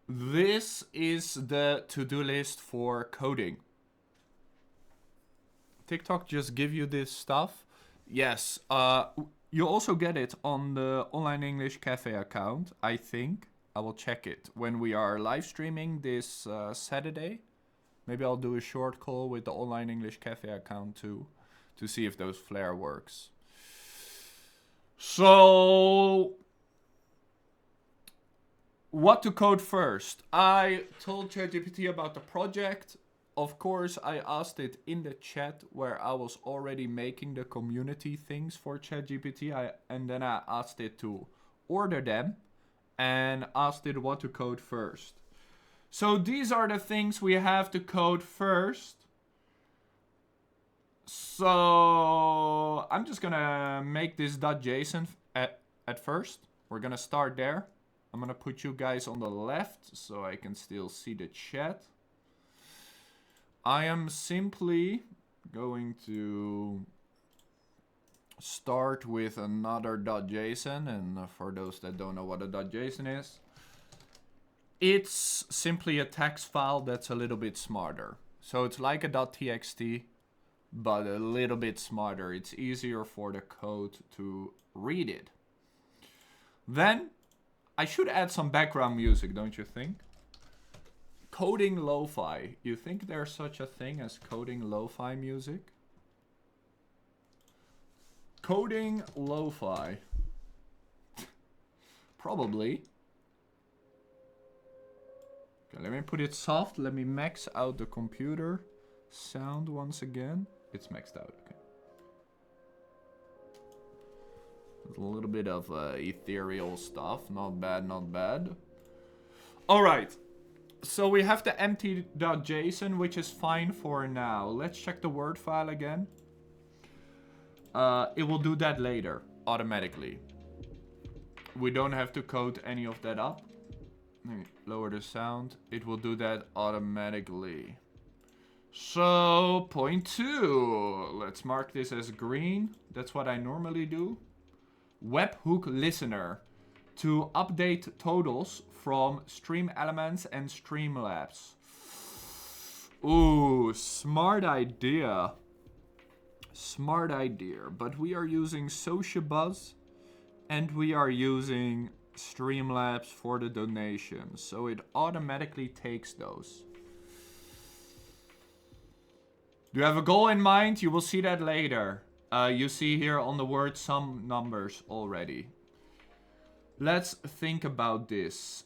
This is the to-do list for coding. TikTok just give you this stuff. Yes, you also get it on the Online English Cafe account, I think. I will check it when we are live streaming this Saturday. Maybe I'll do a short call with the Online English Cafe account too, to see if those flare works. So, what to code first? I told ChatGPT about the project. Of course, I asked it in the chat where I was already making the community things for ChatGPT. And then I asked it to order them and asked it what to code first. So these are the things we have to code first. So I'm just gonna make this .json at first. We're gonna start there. I'm gonna put you guys on the left so I can still see the chat. I am simply going to start with another .json, and for those that don't know what a .json is, it's simply a text file that's a little bit smarter. So it's like a .txt, but a little bit smarter. It's easier for the code to read it. Then I should add some background music, don't you think? Coding lo-fi. You think there's such a thing as coding lo-fi music? Coding lo-fi. Probably. Okay, let me put it soft. Let me max out the computer sound once again. It's maxed out, okay. A little bit of ethereal stuff. Not bad, not bad. Alright. So we have the empty.json, which is fine for now. Let's check the Word file again. It will do that later, automatically. We don't have to code any of that up. Let me lower the sound. It will do that automatically. So, point 2. Let's mark this as green. That's what I normally do. Webhook listener. To update totals from Stream Elements and Streamlabs. Ooh, smart idea. Smart idea. But we are using Sociabuzz and we are using Streamlabs for the donations. So it automatically takes those. Do you have a goal in mind? You will see that later. You see here on the word some numbers already. Let's think about this.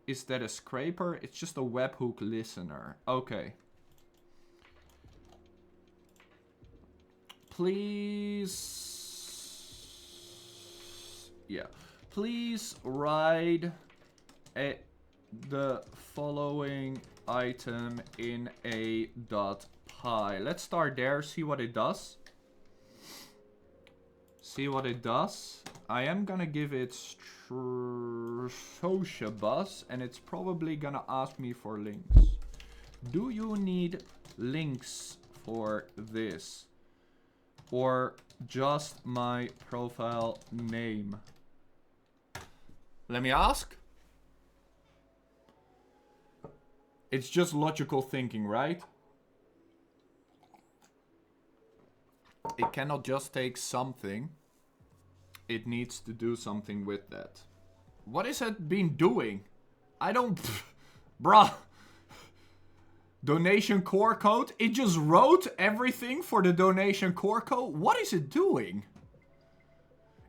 Is that a scraper? It's just a webhook listener. Okay. Please. Yeah. Please write the following item in a .py. Let's start there. See what it does. See what it does. I am gonna give it Sociabuzz, and it's probably gonna ask me for links. Do you need links for this? Or just my profile name? Let me ask. It's just logical thinking, right? It cannot just take something. It needs to do something with that. What is it been doing? I don't... Bruh. Donation core code? It just wrote everything for the donation core code? What is it doing?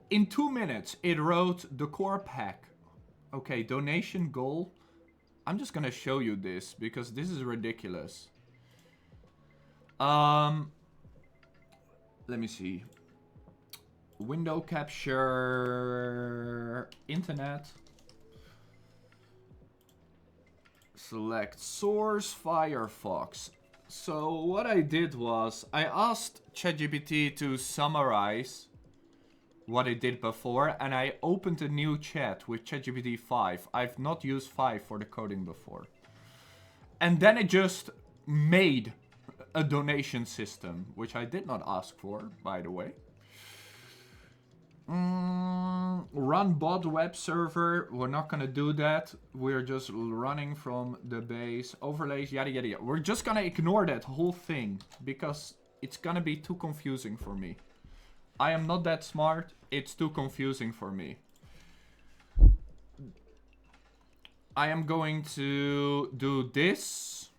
In 2 minutes, it wrote the core pack. Okay, donation goal. I'm just gonna show you this because this is ridiculous. Let me see. Window capture, internet. Select source, Firefox. So what I did was I asked ChatGPT to summarize what it did before, and I opened a new chat with ChatGPT 5. I've not used 5 for the coding before. And then it just made a donation system, which I did not ask for, by the way. Run bot web server. We're not gonna do that. We're just running from the base. Overlays, yada yada yada. We're just gonna ignore that whole thing because it's gonna be too confusing for me. I am not that smart. It's too confusing for me. I am going to do this.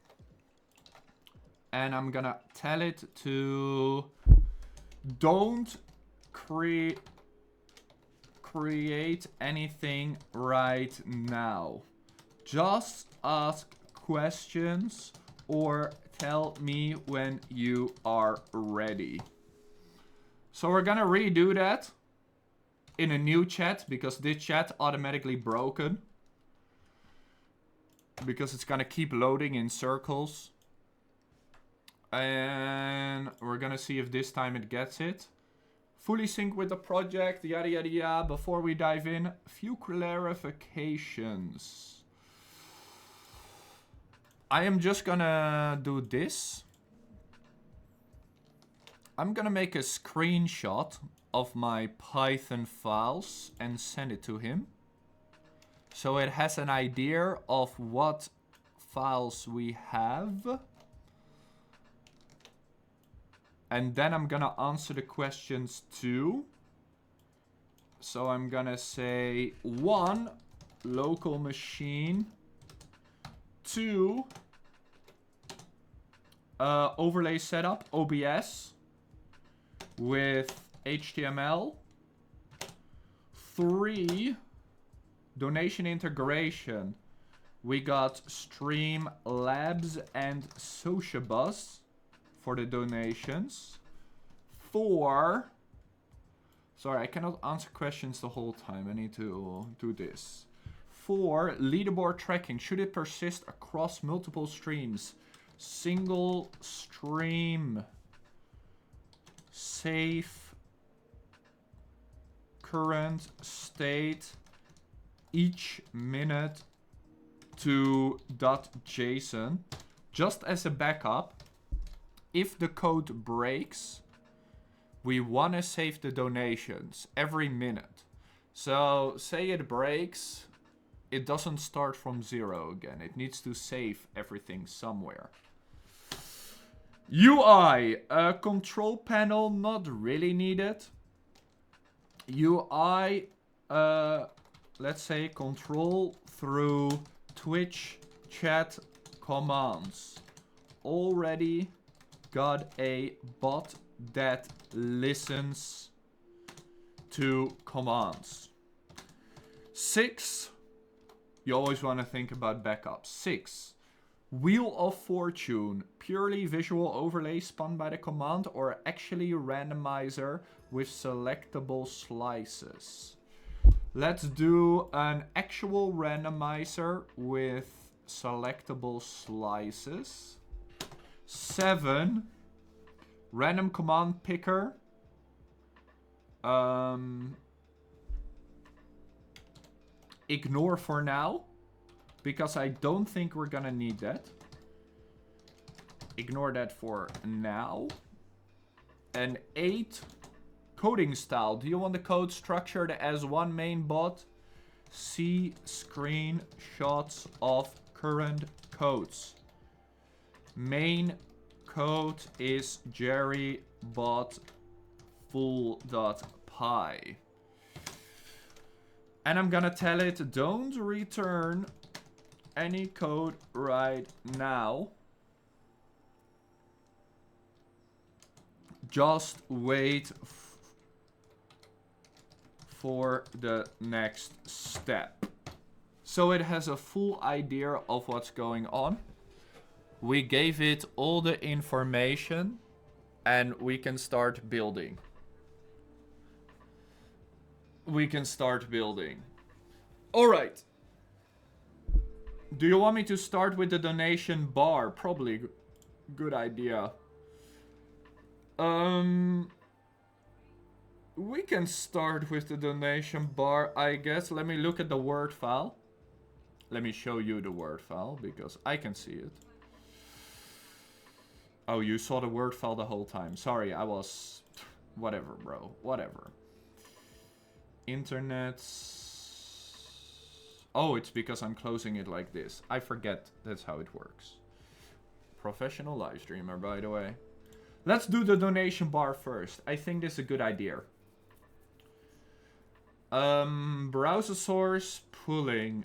And I'm gonna tell it to don't create anything right now. Just ask questions or tell me when you are ready. So we're gonna redo that in a new chat because this chat automatically broken. Because it's gonna keep loading in circles. And we're gonna see if this time it gets it. Fully sync with the project, yada yada yada. Before we dive in, a few clarifications. I am just gonna do this. I'm gonna make a screenshot of my Python files and send it to him. So it has an idea of what files we have. And then I'm gonna answer the questions too. So I'm gonna say 1, local machine. 2, overlay setup, OBS with HTML. 3, donation integration. We got Streamlabs and Sociabus for the donations. 4, sorry, I cannot answer questions the whole time. I need to do this. 4, leaderboard tracking. Should it persist across multiple streams? Single stream. Save current state each minute to .json. Just as a backup. If the code breaks, we want to save the donations every minute. So say it breaks, it doesn't start from 0 again. It needs to save everything somewhere. UI, control panel, not really needed. UI, let's say control through Twitch chat commands. Already got a bot that listens to commands. 6, you always want to think about backups. 6, Wheel of Fortune, purely visual overlay spun by the command or actually randomizer with selectable slices. Let's do an actual randomizer with selectable slices. 7, random command picker. Ignore for now, because I don't think we're gonna need that. Ignore that for now. And 8, coding style. Do you want the code structured as one main bot? See screenshots of current codes. Main code is jerrybot full.py. And I'm gonna tell it, don't return any code right now. Just wait for the next step. So it has a full idea of what's going on. We gave it all the information and we can start building. We can start building. All right. Do you want me to start with the donation bar? Probably good idea. We can start with the donation bar, I guess. Let me look at the Word file. Let me show you the Word file because I can see it. Oh, you saw the Word file the whole time. Sorry, I was... Whatever, bro. Whatever. Internet. Oh, it's because I'm closing it like this. I forget that's how it works. Professional live streamer, by the way. Let's do the donation bar first. I think this is a good idea. Browser source pulling.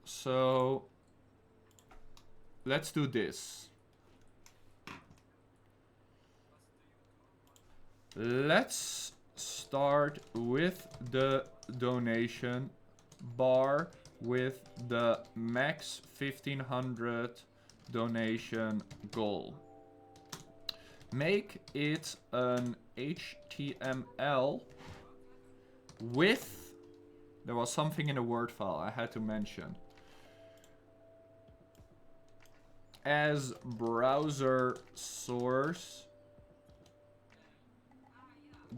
So let's do this. Let's start with the donation bar with the max 1500 donation goal. Make it an HTML with, there was something in the Word file I had to mention, as browser source,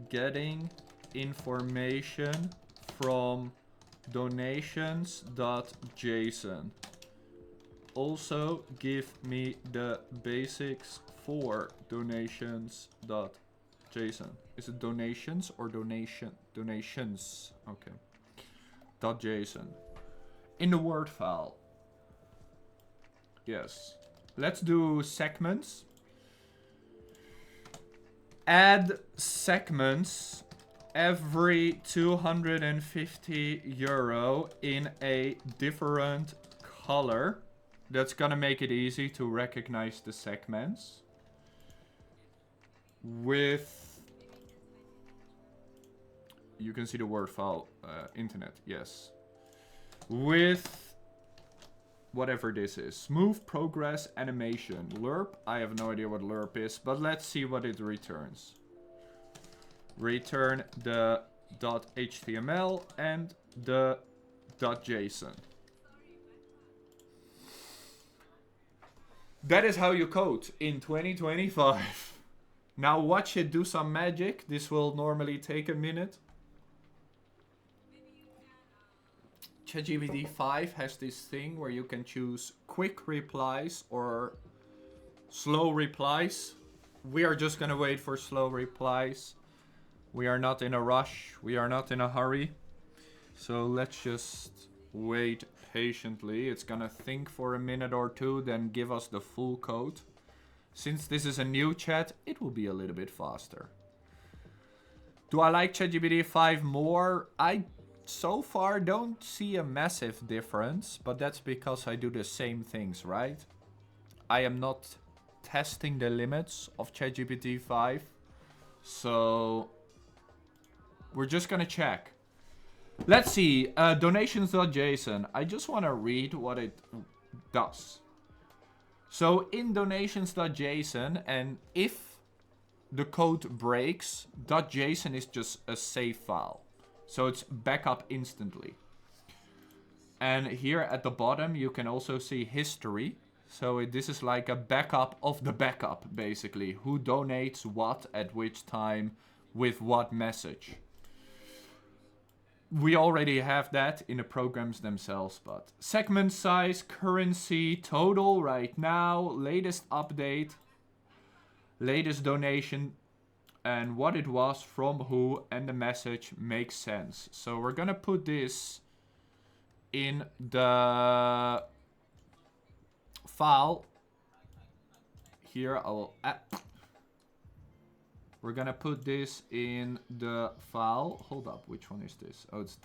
getting information from donations.json. Also give me the basics for donations.json. Is it donations or donation? Donations. Okay. .json. In the Word file. Yes. Let's do segments. Add segments every 250 euro in a different color. That's gonna make it easy to recognize the segments. With, you can see the Word file, internet, yes. With whatever this is, smooth progress animation, lerp. I have no idea what lerp is, but let's see what it returns. Return the .html and the .json. That is how you code in 2025. Now watch it do some magic. This will normally take a minute. ChatGPT 5 has this thing where you can choose quick replies or slow replies. We are just gonna wait for slow replies. We are not in a rush. We are not in a hurry. So let's just wait patiently. It's gonna think for a minute or two, then give us the full code. Since this is a new chat, it will be a little bit faster. Do I like ChatGPT 5 more? I so far don't see a massive difference, but that's because I do the same things, right? I am not testing the limits of ChatGPT 5, so we're just gonna check. Let's see, donations.json. I just want to read what it does. So in donations.json, and if the code breaks, .json is just a save file. So it's backup instantly. And here at the bottom, you can also see history. So this is like a backup of the backup, basically. Who donates what at which time with what message. We already have that in the programs themselves, but segment size, currency, total right now, latest update, latest donation, and what it was from who, and the message makes sense. So we're gonna put this in the file. Here I will we're gonna put this in the file. Hold up, which one is this? Oh, it's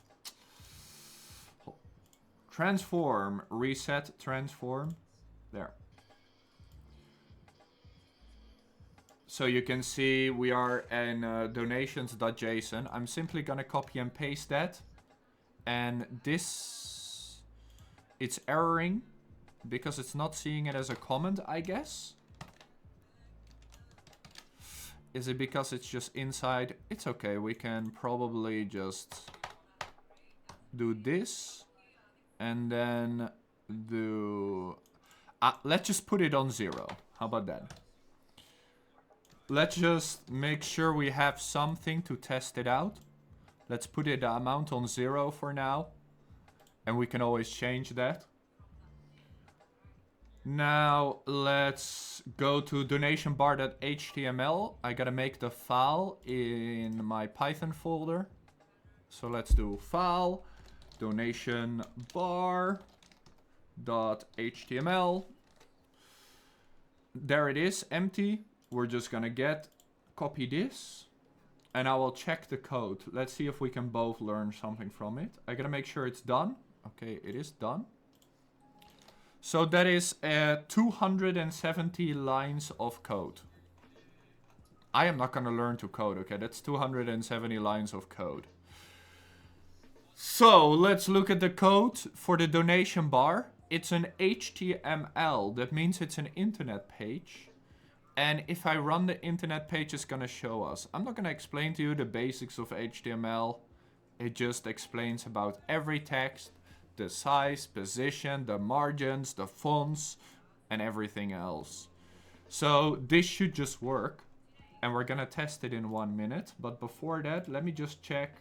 transform, reset, transform. There. So you can see we are in donations.json. I'm simply gonna copy and paste that. And this, it's erroring because it's not seeing it as a comment, I guess. Is it because it's just inside? It's okay, we can probably just do this and then do... let's just put it on 0. How about that? Let's just make sure we have something to test it out. Let's put the amount on 0 for now. And we can always change that. Now let's go to donationbar.html. I gotta make the file in my Python folder. So let's do file donation bar .html. There it is, empty. We're just gonna copy this, and I will check the code. Let's see if we can both learn something from it. I gotta make sure it's done. Okay, it is done. So that is 270 lines of code. I am not gonna learn to code, okay? That's 270 lines of code. So let's look at the code for the donation bar. It's an HTML. That means it's an internet page. And if I run the internet page, it's gonna show us. I'm not gonna explain to you the basics of HTML. It just explains about every text, the size, position, the margins, the fonts, and everything else. So this should just work. And we're gonna test it in 1 minute. But before that, let me just check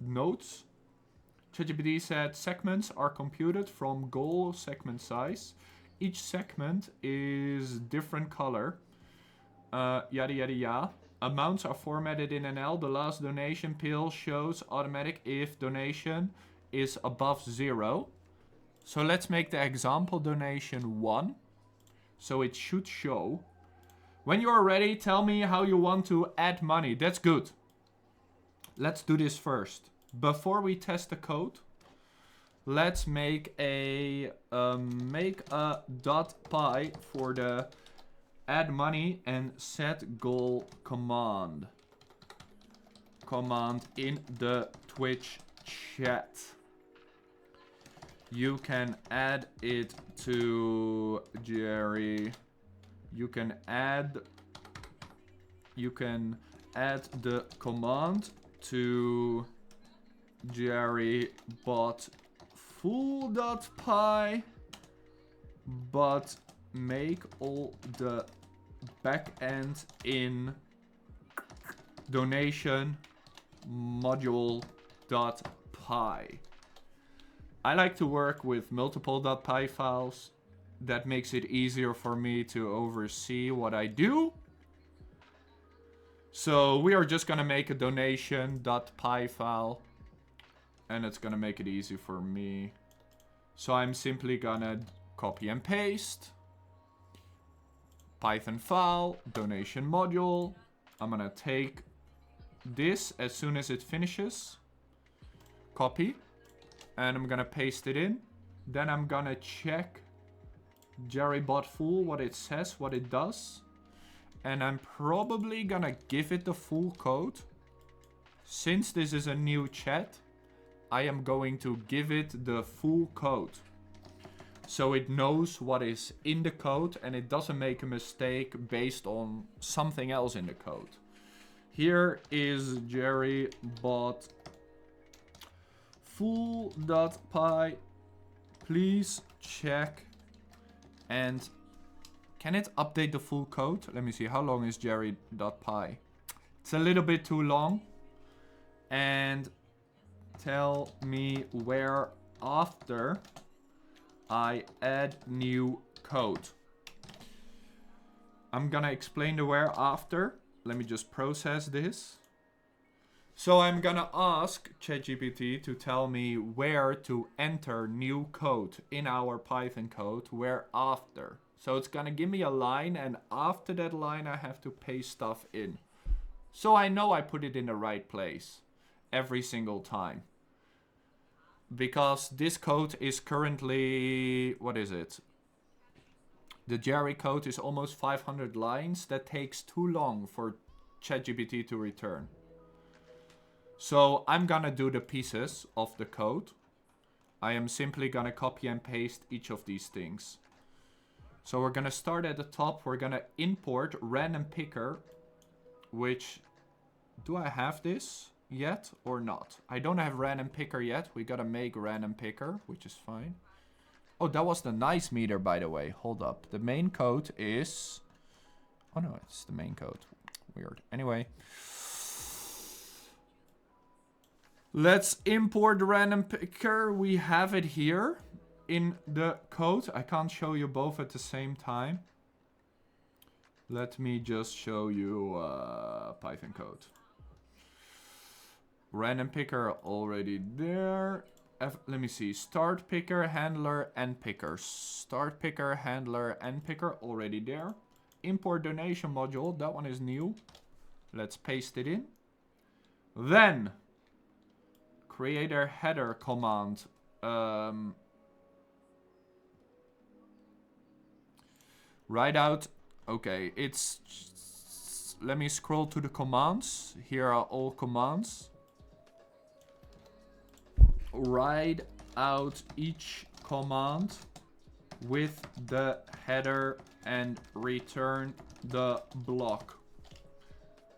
notes. ChatGPT said segments are computed from goal segment size. Each segment is different color. Yada yada yada. Amounts are formatted in NL. The last donation pill shows automatic if donation is above 0. So let's make the example donation 1. So it should show. When you're ready, tell me how you want to add money. That's good. Let's do this first. Before we test the code, let's make a .py for the add money and set goal command. Command in the Twitch chat. You can add it to Jerry. You can add the command to jerry.bot full.py, but make all the backend in donation module.py. I like to work with multiple .py files. That makes it easier for me to oversee what I do. So we are just gonna make a donation.py file, and it's gonna make it easy for me. So I'm simply gonna copy and paste Python file, donation module. I'm gonna take this as soon as it finishes, copy, and I'm gonna paste it in. Then I'm gonna check jerry.bot full, what it says, what it does. And I'm probably gonna give it the full code. Since this is a new chat, I am going to give it the full code. So it knows what is in the code and it doesn't make a mistake based on something else in the code. Here is jerry.bot full.py. Please check. And can it update the full code? Let me see. How long is jerry.py? It's a little bit too long. And tell me where after I add new code. I'm gonna explain the where after. Let me just process this. So I'm gonna ask ChatGPT to tell me where to enter new code in our Python code, where after. So it's gonna give me a line, and after that line I have to paste stuff in. So I know I put it in the right place every single time. Because this code is currently, what is it? The Jerry code is almost 500 lines. That takes too long for ChatGPT to return. So I'm gonna do the pieces of the code. I am simply gonna copy and paste each of these things. So we're gonna start at the top. We're gonna import random picker, which, do I have this yet or not? I don't have random picker yet. We gotta make random picker, which is fine. Oh, that was the nice meter, by the way. Hold up. The main code is... Oh no, it's the main code. Weird. Anyway. Let's import the random picker. We have it here in the code. I can't show you both at the same time. Let me just show you Python code. Random picker already there. Let me see. Start picker, handler, and picker. Start picker, handler, and picker already there. Import donation module. That one is new. Let's paste it in. Then creator header command. Write out. Okay, it's. Let me scroll to the commands. Here are all commands. Write out each command with the header and return the block.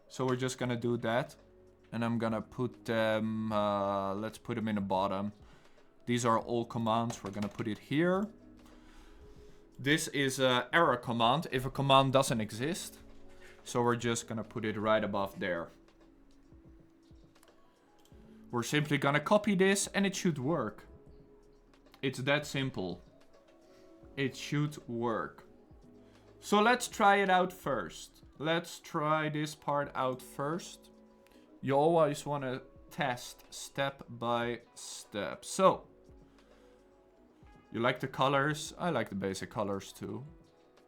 So we're just gonna do that. And I'm gonna put them, let's put them in the bottom. These are all commands. We're gonna put it here. This is an error command if a command doesn't exist. So we're just gonna put it right above there. We're simply gonna copy this and it should work. It's that simple. It should work. So let's try it out first. Let's try this part out first. You always want to test step by step. So, you like the colors? I like the basic colors too.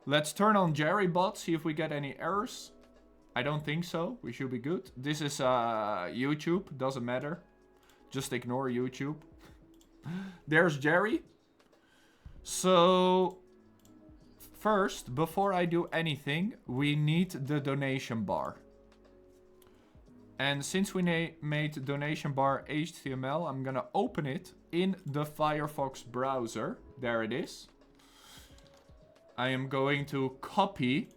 Let's turn on JerryBot, see if we get any errors. I don't think so. We should be good. This is YouTube. Doesn't matter. Just ignore YouTube. There's Jerry. So, first, before I do anything, we need the donation bar. And since we made donation bar HTML, I'm gonna open it in the Firefox browser. There it is. I am going to copy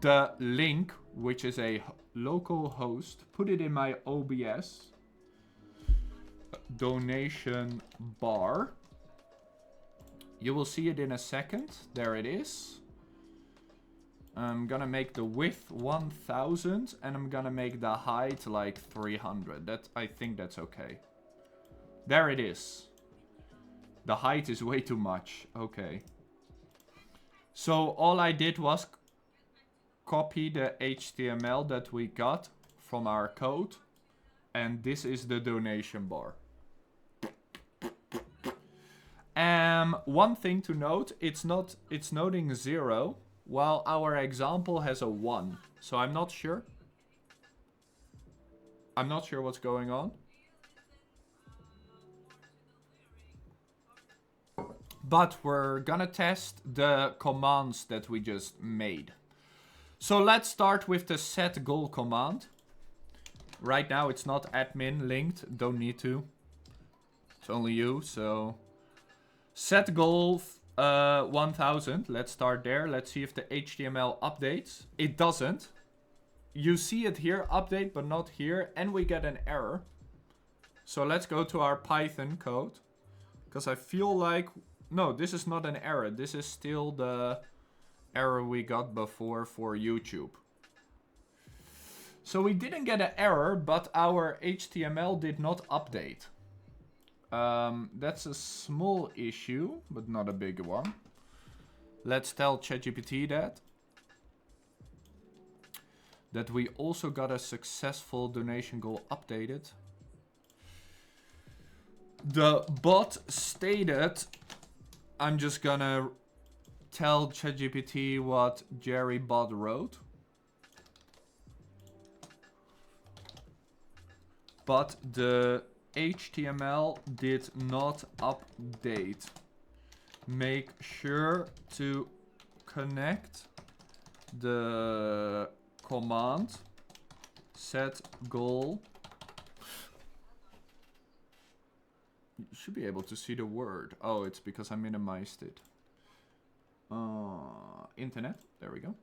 the link, which is a local host, put it in my OBS. Donation bar. You will see it in a second. There it is. I'm gonna make the width 1000 and I'm gonna make the height like 300. I think that's okay. There it is. The height is way too much. Okay. So all I did was copy the HTML that we got from our code. And this is the donation bar. One thing to note, it's noting 0, while our example has a 1. So I'm not sure. I'm not sure what's going on. But we're gonna test the commands that we just made. So let's start with the set goal command. Right now it's not admin linked, don't need to. It's only you, so set goal 1000. Let's start there. Let's see if the HTML updates. It doesn't. You see it here, update, but not here, and we get an error. So let's go to our Python code, because I feel like, no, this is not an error. This is still the error we got before for YouTube. So we didn't get an error, but our HTML did not update. That's a small issue, but not a big one. Let's tell ChatGPT that we also got a successful donation goal updated. The bot stated, I'm just gonna tell ChatGPT what JerryBot wrote. But the HTML did not update. Make sure to connect the command set goal. You should be able to see the word. Oh, it's because I minimized it. Internet. There we go.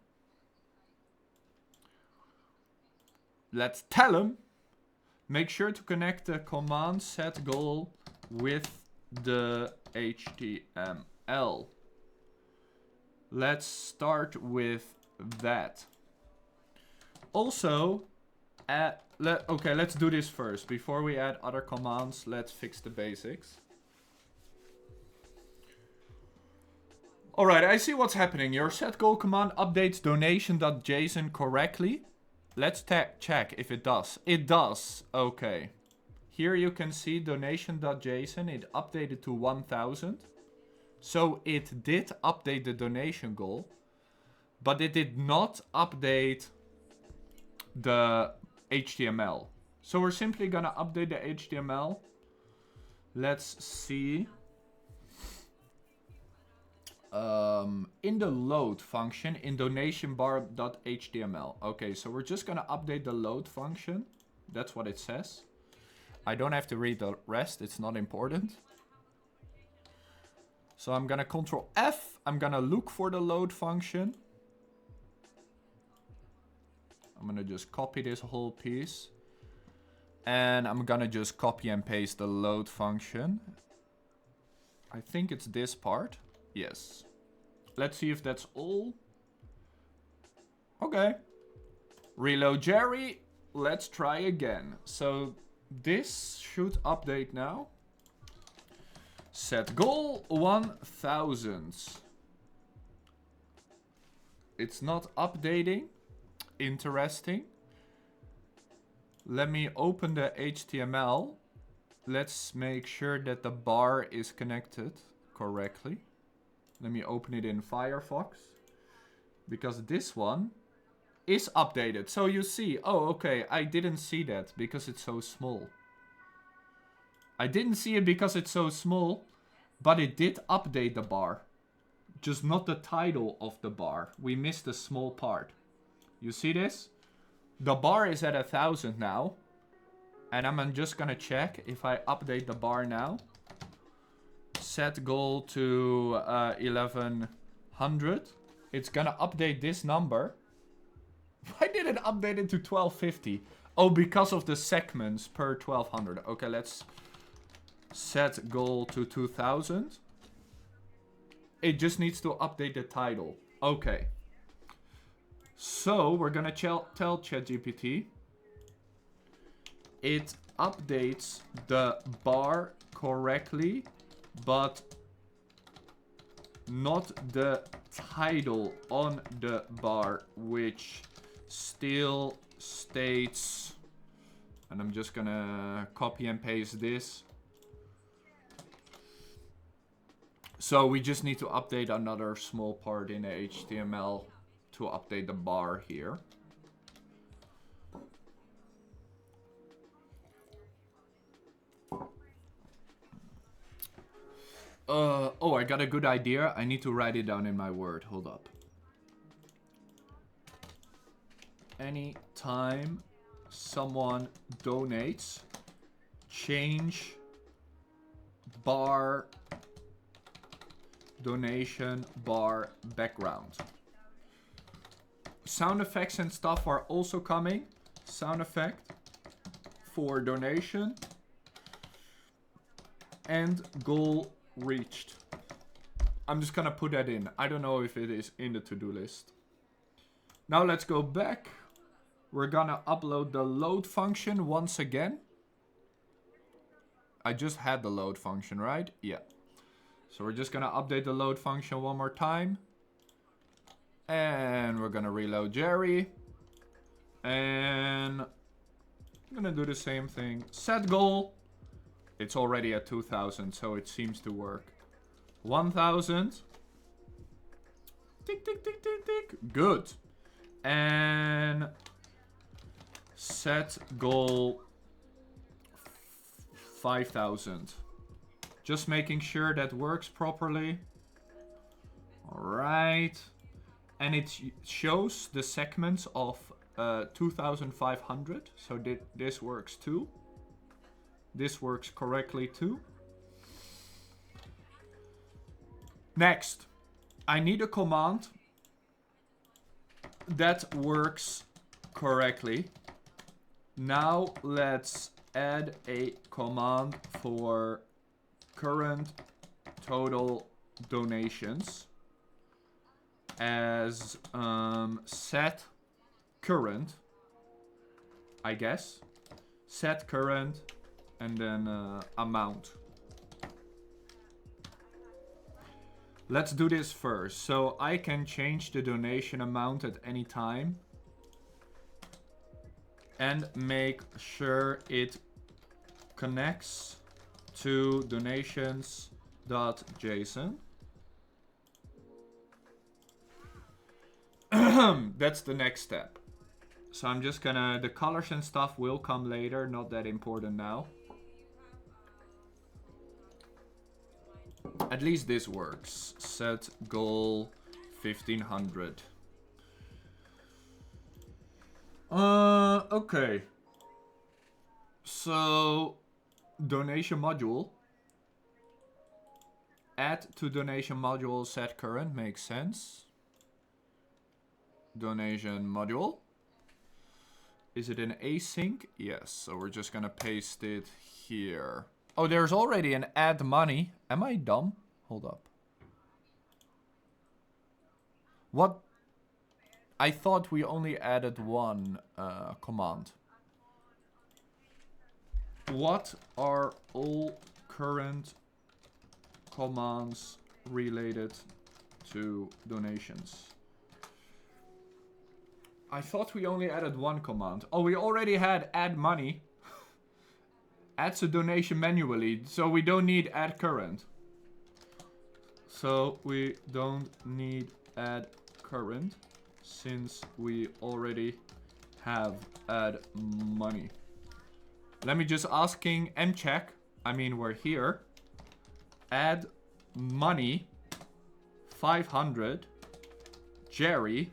Let's tell him. Make sure to connect the command set goal with the HTML. Let's start with that. Also, okay, let's do this first. Before we add other commands, let's fix the basics. Alright, I see what's happening. Your set goal command updates donation.json correctly. Let's check if it does. It does. Okay. Here you can see donation.json, it updated to 1000. So it did update the donation goal, but it did not update the HTML. So we're simply gonna update the HTML. Let's see. In the load function in donation bar.html. Okay, so we're just gonna update the load function. That's what it says. I don't have to read the rest, it's not important. So I'm gonna Control F, I'm gonna look for the load function. I'm gonna just copy this whole piece. And I'm gonna just copy and paste the load function. I think it's this part. Yes. Let's see if that's all. Okay. Reload Jerry. Let's try again. So this should update now. Set goal 1000. It's not updating. Interesting. Let me open the HTML. Let's make sure that the bar is connected correctly. Let me open it in Firefox. Because this one is updated. So you see, oh okay, I didn't see that because it's so small. I didn't see it because it's so small, but it did update the bar. Just not the title of the bar. We missed a small part. You see this? The bar is at 1000 now. And I'm just gonna check if I update the bar now. Set goal to 1100. It's gonna update this number. Why did it update it to 1250? Oh, because of the segments per 1200. Okay, let's set goal to 2000. It just needs to update the title. Okay. So we're gonna tell ChatGPT. It updates the bar correctly, but not the title on the bar, which still states, and I'm just gonna copy and paste this. So we just need to update another small part in the HTML to update the bar here. Oh, I got a good idea. I need to write it down in my Word. Hold up. Anytime someone donates, change bar donation bar background. Sound effects and stuff are also coming. Sound effect for donation and goal reached. I'm just gonna put that in. I don't know if it is in the to-do list. Now let's go back. We're gonna upload the load function once again. I just had the load function, right? Yeah. So we're just gonna update the load function one more time. And we're gonna reload Jerry. And I'm gonna do the same thing. Set goal. It's already at 2000, so it seems to work. 1000. Tick, tick, tick, tick, tick. Good. And set goal 5000. Just making sure that works properly. Alright. And it shows the segments of 2500. So this works too. This works correctly too. Next, I need a command that works correctly. Now let's add a command for current total donations as set current, I guess. Set current and then amount. Let's do this first. So I can change the donation amount at any time and make sure it connects to donations.json. That's the next step. So I'm just gonna, the colors and stuff will come later, not that important now. At least this works. Set goal 1500. Okay. So, donation module. Add to donation module set current makes sense. Donation module. Is it an async? Yes, so we're just gonna paste it here. Oh, there's already an add money. Am I dumb? Hold up. What? I thought we only added one command. What are all current commands related to donations? I thought we only added one command. Oh, we already had add money. Adds a donation manually, so we don't need add current. So we don't need add current since we already have add money. Let me just asking and check. I mean, we're here. Add money 500 Jerry.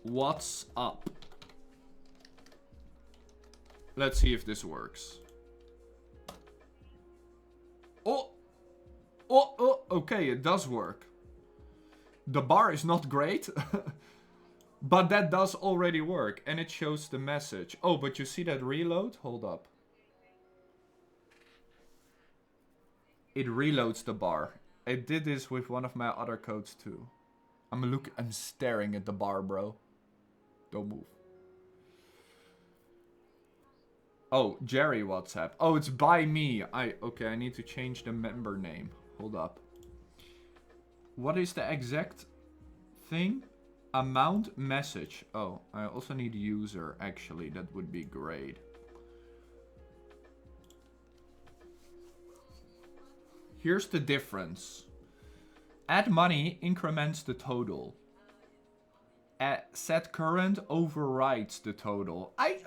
What's up? Let's see if this works. Oh! Okay, it does work. The bar is not great, but that does already work, and it shows the message. Oh, but you see that reload? Hold up. It reloads the bar. I did this with one of my other codes too. I'm staring at the bar, bro. Don't move. Oh, Jerry WhatsApp. Oh, it's by me. Okay, I need to change the member name. Hold up. What is the exact thing? Amount message. Oh, I also need user, actually. That would be great. Here's the difference. Add money increments the total. Set current overrides the total. I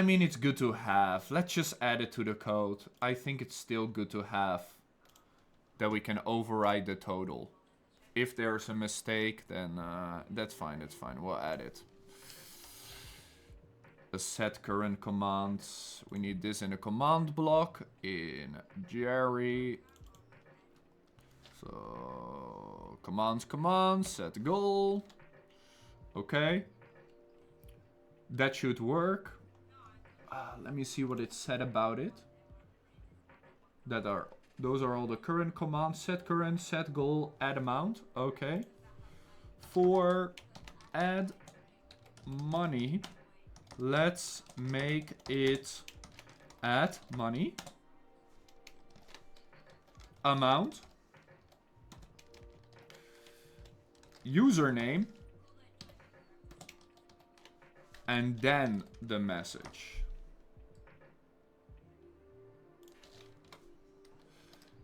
mean, it's good to have. Let's just add it to the code. I think it's still good to have that we can override the total. If there's a mistake, then that's fine. That's fine. We'll add it. A set current commands. We need this in a command block in Jerry. So commands, set goal. Okay. That should work. Let me see what it said about it. Those are all the current commands. Set current, set goal, add amount. Okay. For add money, let's make it add money amount username and then the message.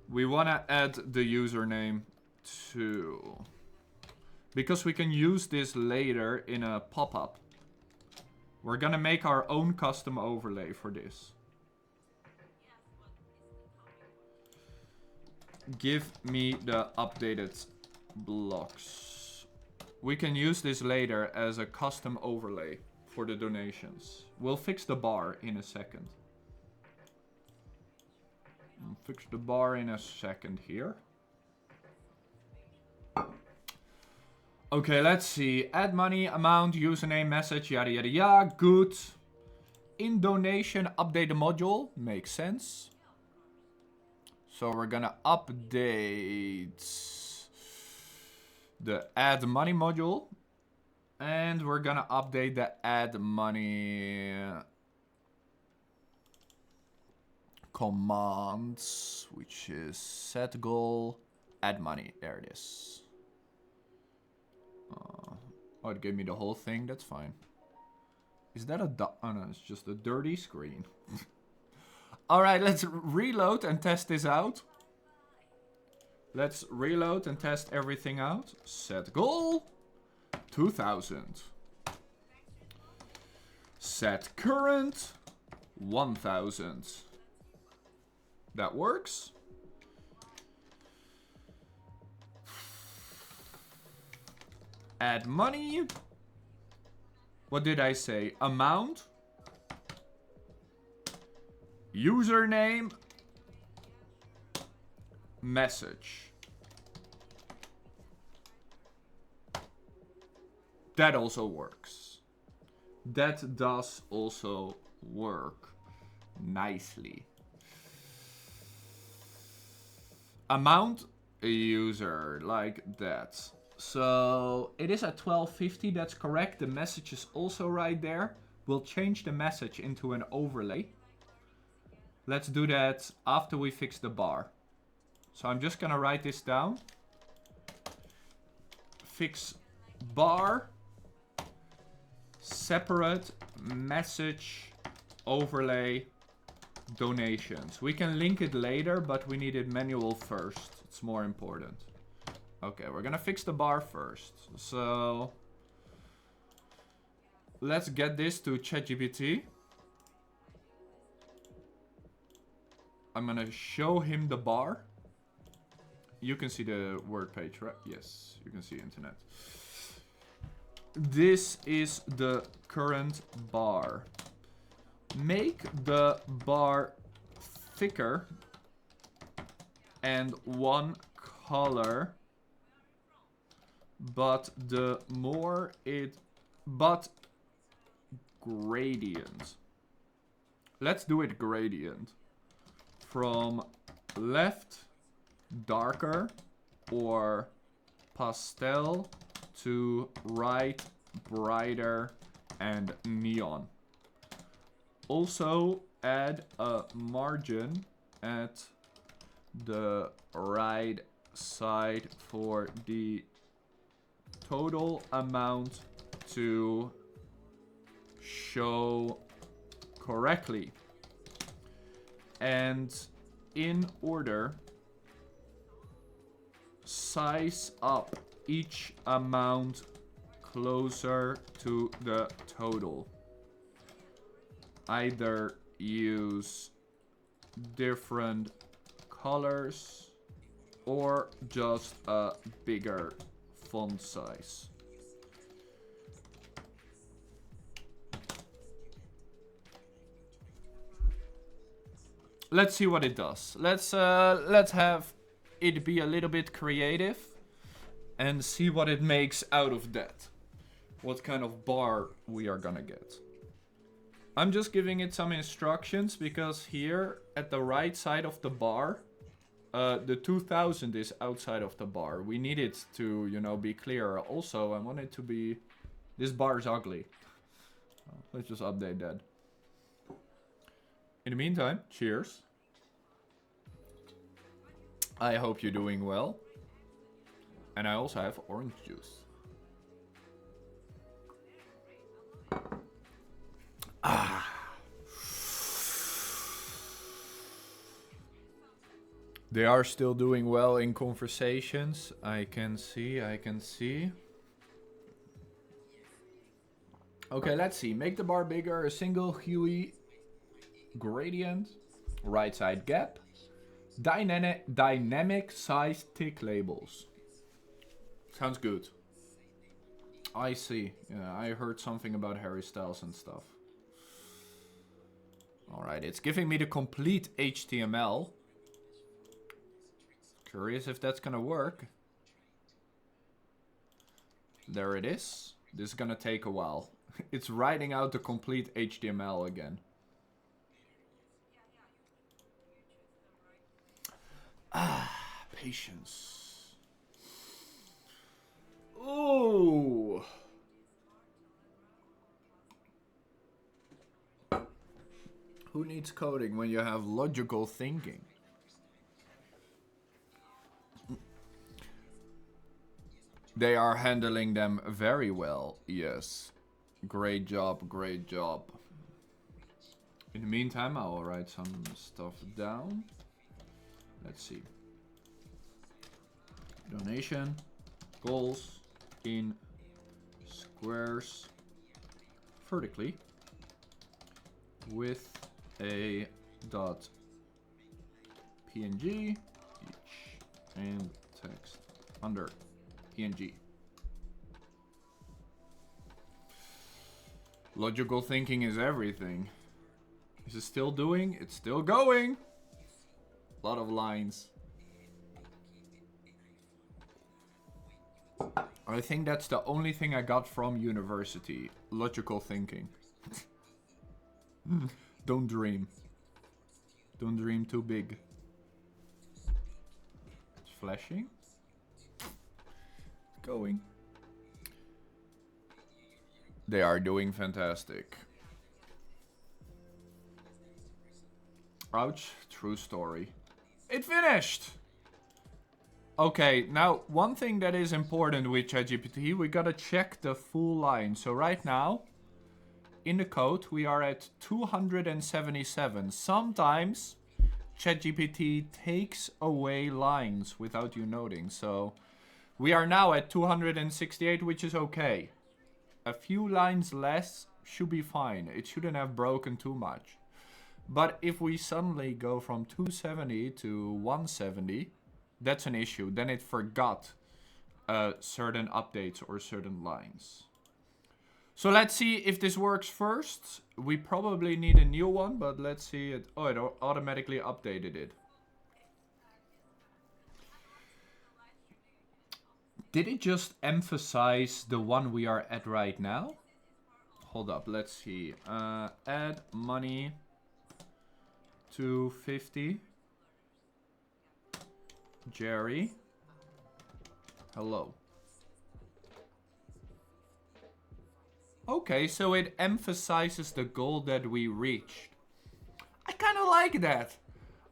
We want to add the username too, because we can use this later in a pop-up. We're gonna make our own custom overlay for this. Give me the updated blocks. We can use this later as a custom overlay for the donations. We'll fix the bar in a second. Fix the bar in a second here. Okay, let's see. Add money, amount, username, message, yada yada yada. Good. In donation, update the module. Makes sense. So we're gonna update the add money module. And we're gonna update the add money commands, which is set goal, add money. There it is. Oh, it gave me the whole thing. That's fine. Is that a oh no, it's just a dirty screen. Alright, let's reload and test this out. Let's reload and test everything out. Set goal. 2000. Set current. 1000. That works. Add money. What did I say? Amount. Username. Message. That also works. That does also work nicely. Amount a user, like that. So it is at 1250, that's correct. The message is also right there. We'll change the message into an overlay. Let's do that after we fix the bar. So I'm just gonna write this down. Fix bar. Separate message overlay donations. We can link it later, but we need it manual first. It's more important. Okay, we're gonna fix the bar first. So let's get this to ChatGPT. I'm gonna show him the bar. You can see the word page, right? Yes, you can see internet. This is the current bar. Make the bar thicker and one color, but the more it, but gradient. Let's do it gradient. From left darker or pastel to right brighter and neon. Also add a margin at the right side for the total amount to show correctly. And in order, size up each amount closer to the total. Either use different colors or just a bigger font size. Let's see what it does. Let's have it be a little bit creative and see what it makes out of that. What kind of bar we are gonna get. I'm just giving it some instructions because here at the right side of the bar, the 2000 is outside of the bar. We need it to, you know, be clearer. Also, I want it to be, this bar is ugly. Let's just update that. In the meantime, cheers. I hope you're doing well. And I also have orange juice. Ah. They are still doing well in conversations. I can see. Okay, let's see. Make the bar bigger. A single hue gradient. Right side gap. Dynamic size tick labels. Sounds good. I see. Yeah, I heard something about Harry Styles and stuff. Alright, it's giving me the complete HTML. Curious if that's gonna work. There it is. This is gonna take a while. It's writing out the complete HTML again. Ah, patience. Oh. Who needs coding when you have logical thinking? They are handling them very well, yes. Great job, great job. In the meantime, I'll write some stuff down. Let's see. Donation, goals in squares vertically with a dot PNG each and text under PNG. Logical thinking is everything. Is it still doing? It's still going. A lot of lines. I think that's the only thing I got from university. Logical thinking. Don't dream. Don't dream too big. It's flashing. Going. They are doing fantastic. Ouch. True story. It finished! Okay, now one thing that is important with ChatGPT, we gotta check the full line. So right now, in the code, we are at 277. Sometimes ChatGPT takes away lines without you noting. So we are now at 268, which is okay. A few lines less should be fine. It shouldn't have broken too much. But if we suddenly go from 270 to 170, that's an issue. Then it forgot certain updates or certain lines. So let's see if this works first. We probably need a new one, but let's see it. Oh, it automatically updated it. Did it just emphasize the one we are at right now? Hold up, let's see. Add money to 50. Jerry. Hello. Okay, so it emphasizes the goal that we reached. I kind of like that.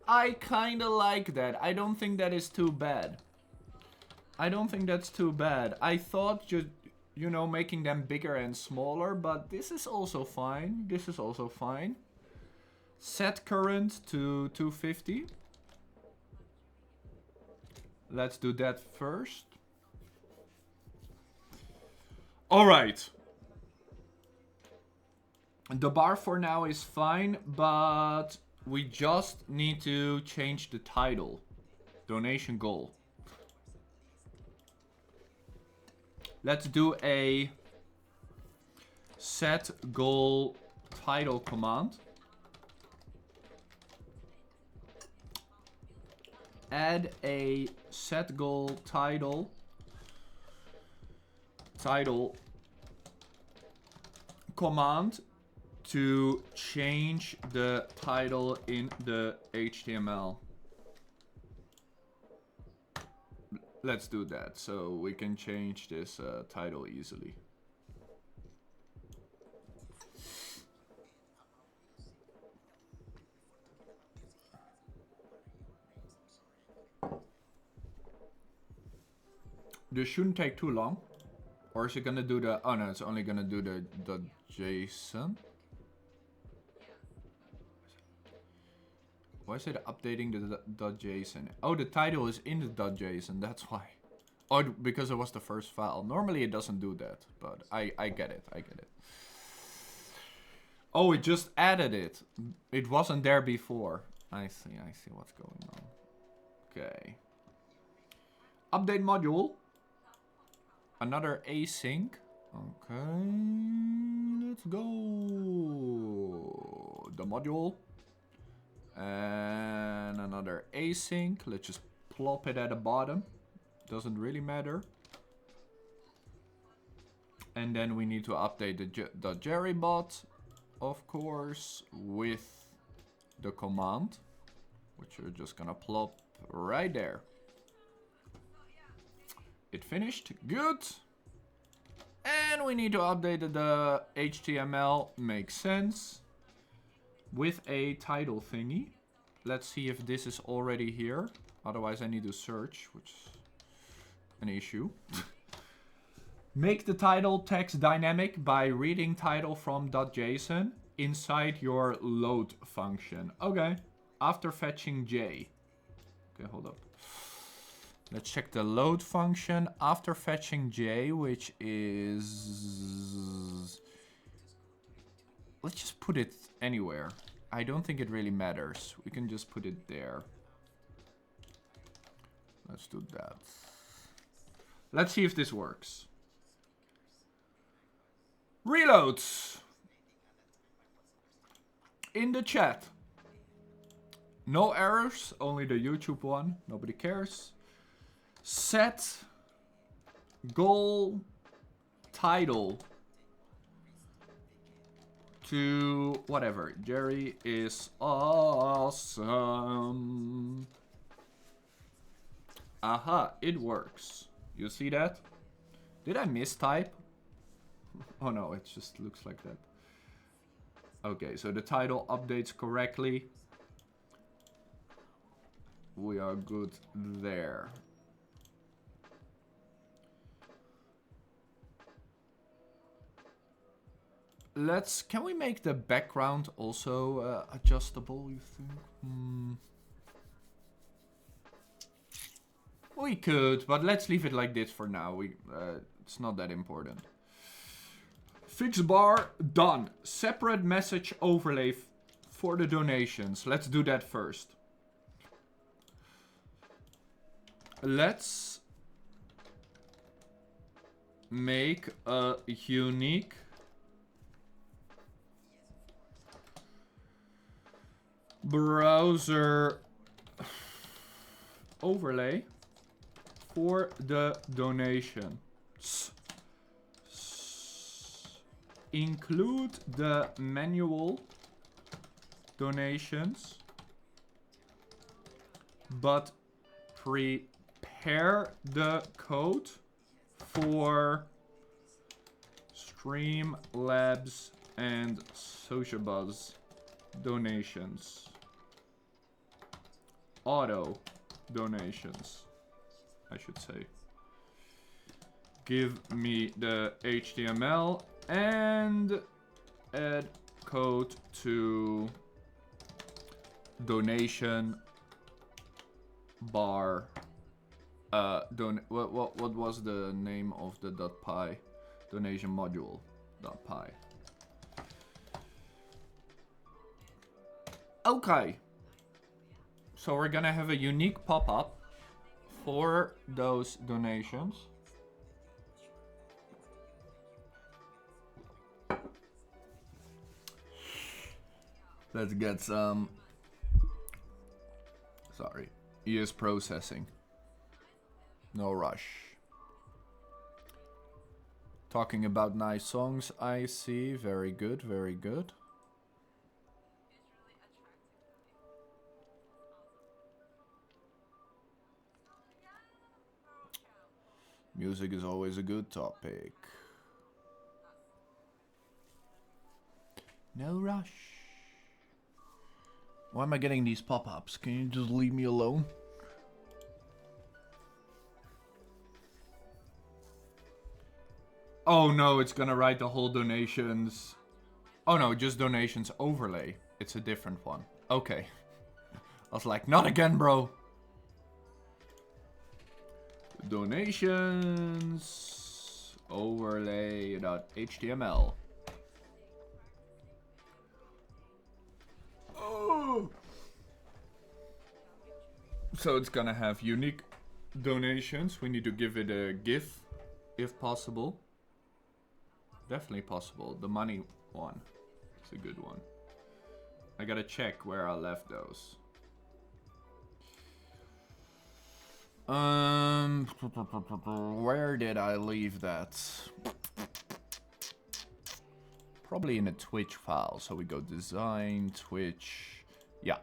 I kind of like that. I don't think that is too bad. I don't think that's too bad. I thought just, you know, making them bigger and smaller, but this is also fine. This is also fine. Set current to 250. Let's do that first. All right. The bar for now is fine, but we just need to change the title. Donation goal. Let's do a set goal title command. Add a set goal title command to change the title in the HTML. Let's do that so we can change this title easily. This shouldn't take too long. Or is it gonna do the... Oh no, it's only gonna do the JSON. Why is it updating the .json? Oh, the title is in the .json, that's why. Oh, because it was the first file. Normally it doesn't do that, but I get it, I get it. Oh, it just added it. It wasn't there before. I see what's going on. Okay. Update module. Another async. Okay, let's go. The module. And another async. Let's just plop it at the bottom. Doesn't really matter. And then we need to update the JerryBot, of course, with the command, which we're just gonna plop right there. It finished. Good. And we need to update the HTML. Makes sense. With a title thingy. Let's see if this is already here. Otherwise I need to search, which is an issue. Make the title text dynamic by reading title from .json inside your load function. Okay. After fetching J. Okay, hold up. Let's check the load function after fetching J, which is... Let's just put it anywhere. I don't think it really matters. We can just put it there. Let's do that. Let's see if this works. Reloads. In the chat. No errors, only the YouTube one. Nobody cares. Set goal title to whatever. Jerry is awesome. Aha, it works. You see that? Did I mistype? Oh no, it just looks like that. Okay, so the title updates correctly. We are good there. Can we make the background also adjustable, you think? We could, but let's leave it like this for now. It's not that important. Fix bar, done. Separate message overlay for the donations. Let's do that first. Let's make a unique browser overlay for the donation. Include the manual donations, but prepare the code for Streamlabs and Sociabuzz donations. Auto donations, I should say. Give me the HTML and add code to donation bar. What was the name of the .py donation module .py? Okay. So we're gonna have a unique pop-up for those donations. Let's get some... Sorry. He is processing. No rush. Talking about nice songs, I see. Very good, very good. Music is always a good topic. No rush. Why am I getting these pop-ups? Can you just leave me alone? Oh no, it's gonna write the whole donations. Oh no, just donations overlay. It's a different one. Okay. I was like, not again, bro. Donations overlay.html. Oh. So it's gonna have unique donations. We need to give it a GIF if possible. Definitely possible. The money one. It's a good one. I gotta check where I left those. Where did I leave that? Probably in a Twitch file. So we go design, Twitch. Yeah.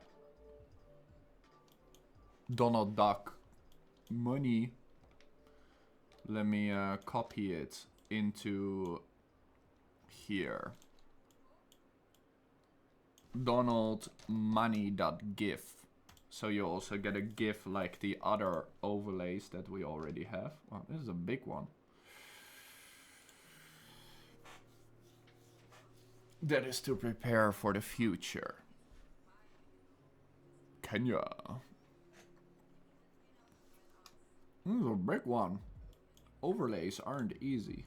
Donald Duck money. Let me copy it into here. Donald money.gif. So you also get a GIF like the other overlays that we already have. Wow, this is a big one. That is to prepare for the future. Kenya. This is a big one. Overlays aren't easy.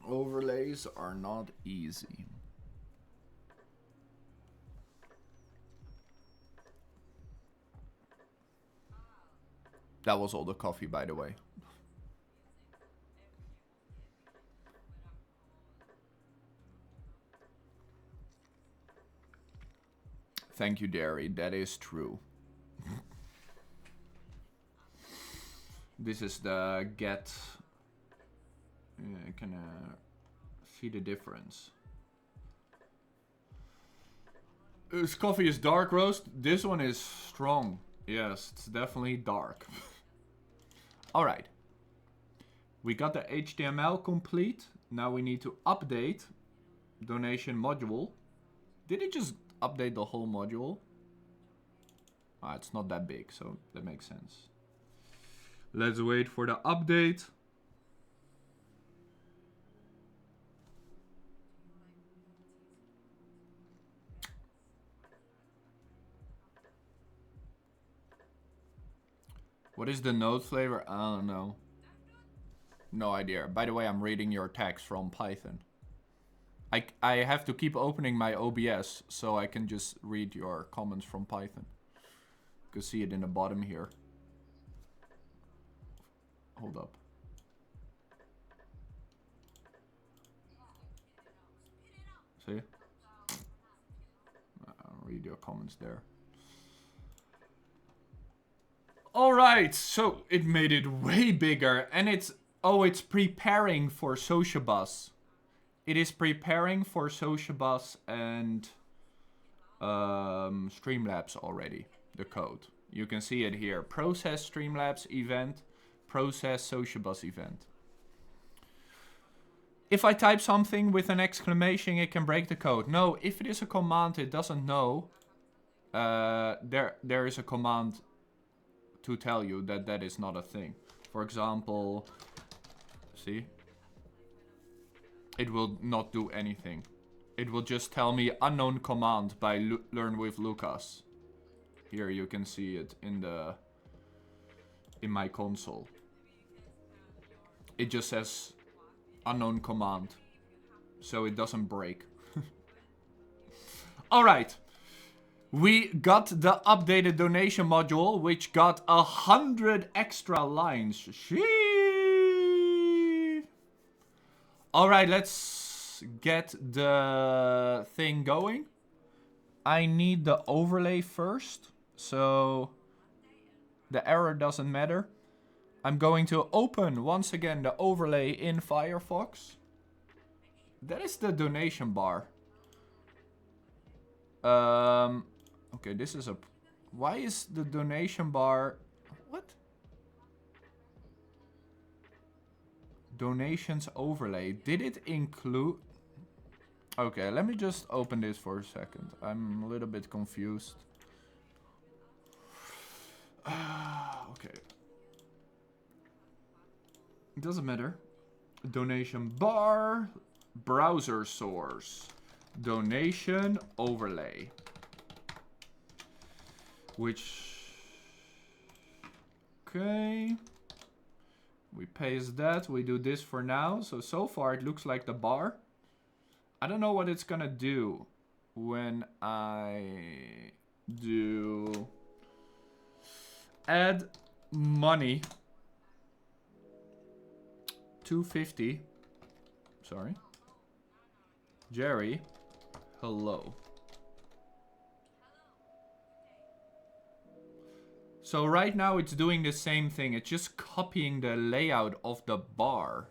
Overlays are not easy. That was all the coffee, by the way. Thank you, Derry. That is true. This is the get. You can see the difference. This coffee is dark roast. This one is strong. Yes, it's definitely dark. Alright. We got the HTML complete. Now we need to update donation module. Did it just update the whole module? Ah, it's not that big, so that makes sense. Let's wait for the update. What is the node flavor? I don't know. No idea. By the way, I'm reading your text from Python. I have to keep opening my OBS so I can just read your comments from Python. You can see it in the bottom here. Hold up. See? I'll read your comments there. Alright, so it made it way bigger and it's preparing for Sociabus. It is preparing for Sociabus and Streamlabs already, the code. You can see it here. Process Streamlabs event, process Sociabus event. If I type something with an exclamation, it can break the code. No, if it is a command it doesn't know, there is a command to tell you that that is not a thing. For example, see? It will not do anything. It will just tell me unknown command by learn with Lucas. Here you can see it in my console. It just says unknown command, so it doesn't break. Alright. We got the updated donation module, which got 100 extra lines. Sheesh. Alright, let's get the thing going. I need the overlay first, so the error doesn't matter. I'm going to open once again the overlay in Firefox. That is the donation bar. Okay, this is a... Why is the donation bar... What? Donations overlay. Did it include... Okay, let me just open this for a second. I'm a little bit confused. Okay. It doesn't matter. Donation bar. Browser source. Donation overlay. Which... Okay. We paste that. We do this for now. So far it looks like the bar. I don't know what it's gonna do when I do add money 250. Sorry. Jerry, hello. So right now it's doing the same thing. It's just copying the layout of the bar.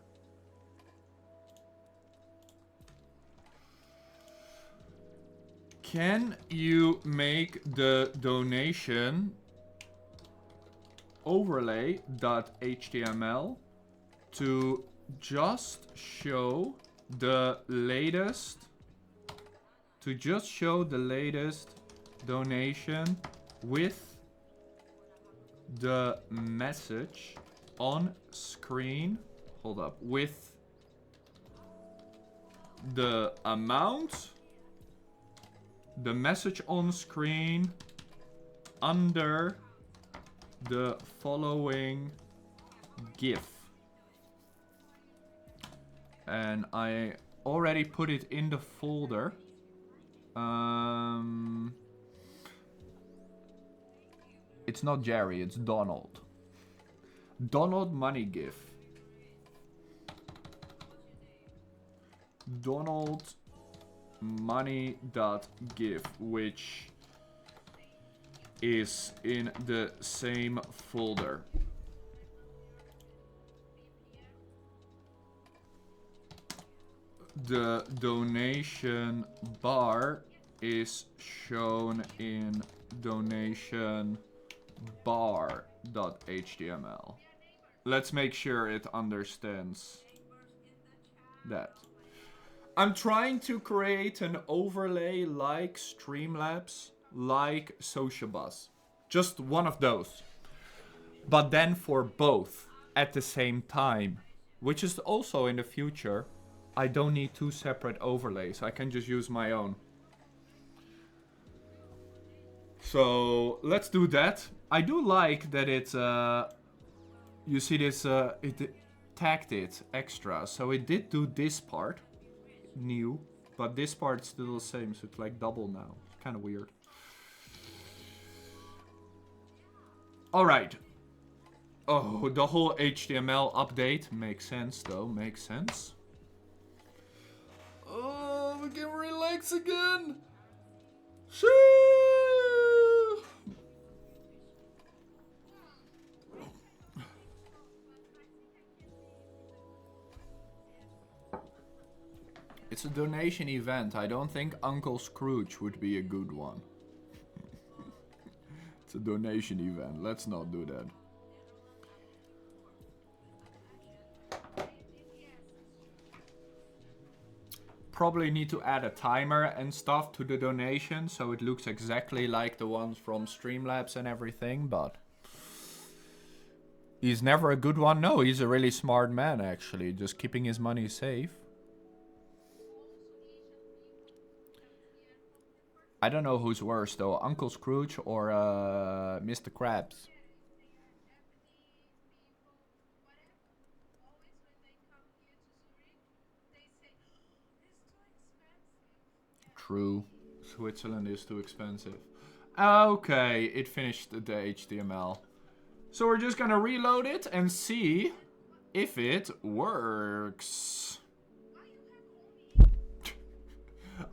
Can you make the donation overlay.html to just show the latest, donation with the message on screen. Hold up. With the amount, the message on screen under the following GIF. And I already put it in the folder. It's not Jerry, it's Donald. Donald money GIF. Donald money.gif, which is in the same folder. The donation bar is shown in donation bar.html. Let's make sure it understands that. I'm trying to create an overlay like Streamlabs, like Socialbus. Just one of those. But then for both at the same time, which is also in the future. I don't need two separate overlays. I can just use my own. So let's do that. I do like that it, you see this, it tagged it extra. So it did do this part, new, but this part's still the same. So it's like double now. It's kind of weird. All right. Oh, the whole HTML update makes sense though, makes sense. Oh, we can relax again. Shoo! It's a donation event. I don't think Uncle Scrooge would be a good one. It's a donation event. Let's not do that. Probably need to add a timer and stuff to the donation so it looks exactly like the ones from Streamlabs and everything, but he's never a good one. No, he's a really smart man actually, just keeping his money safe. I don't know who's worse though, Uncle Scrooge or Mr. Krabs. True. Switzerland is too expensive. Okay, it finished the HTML. So we're just gonna reload it and see if it works.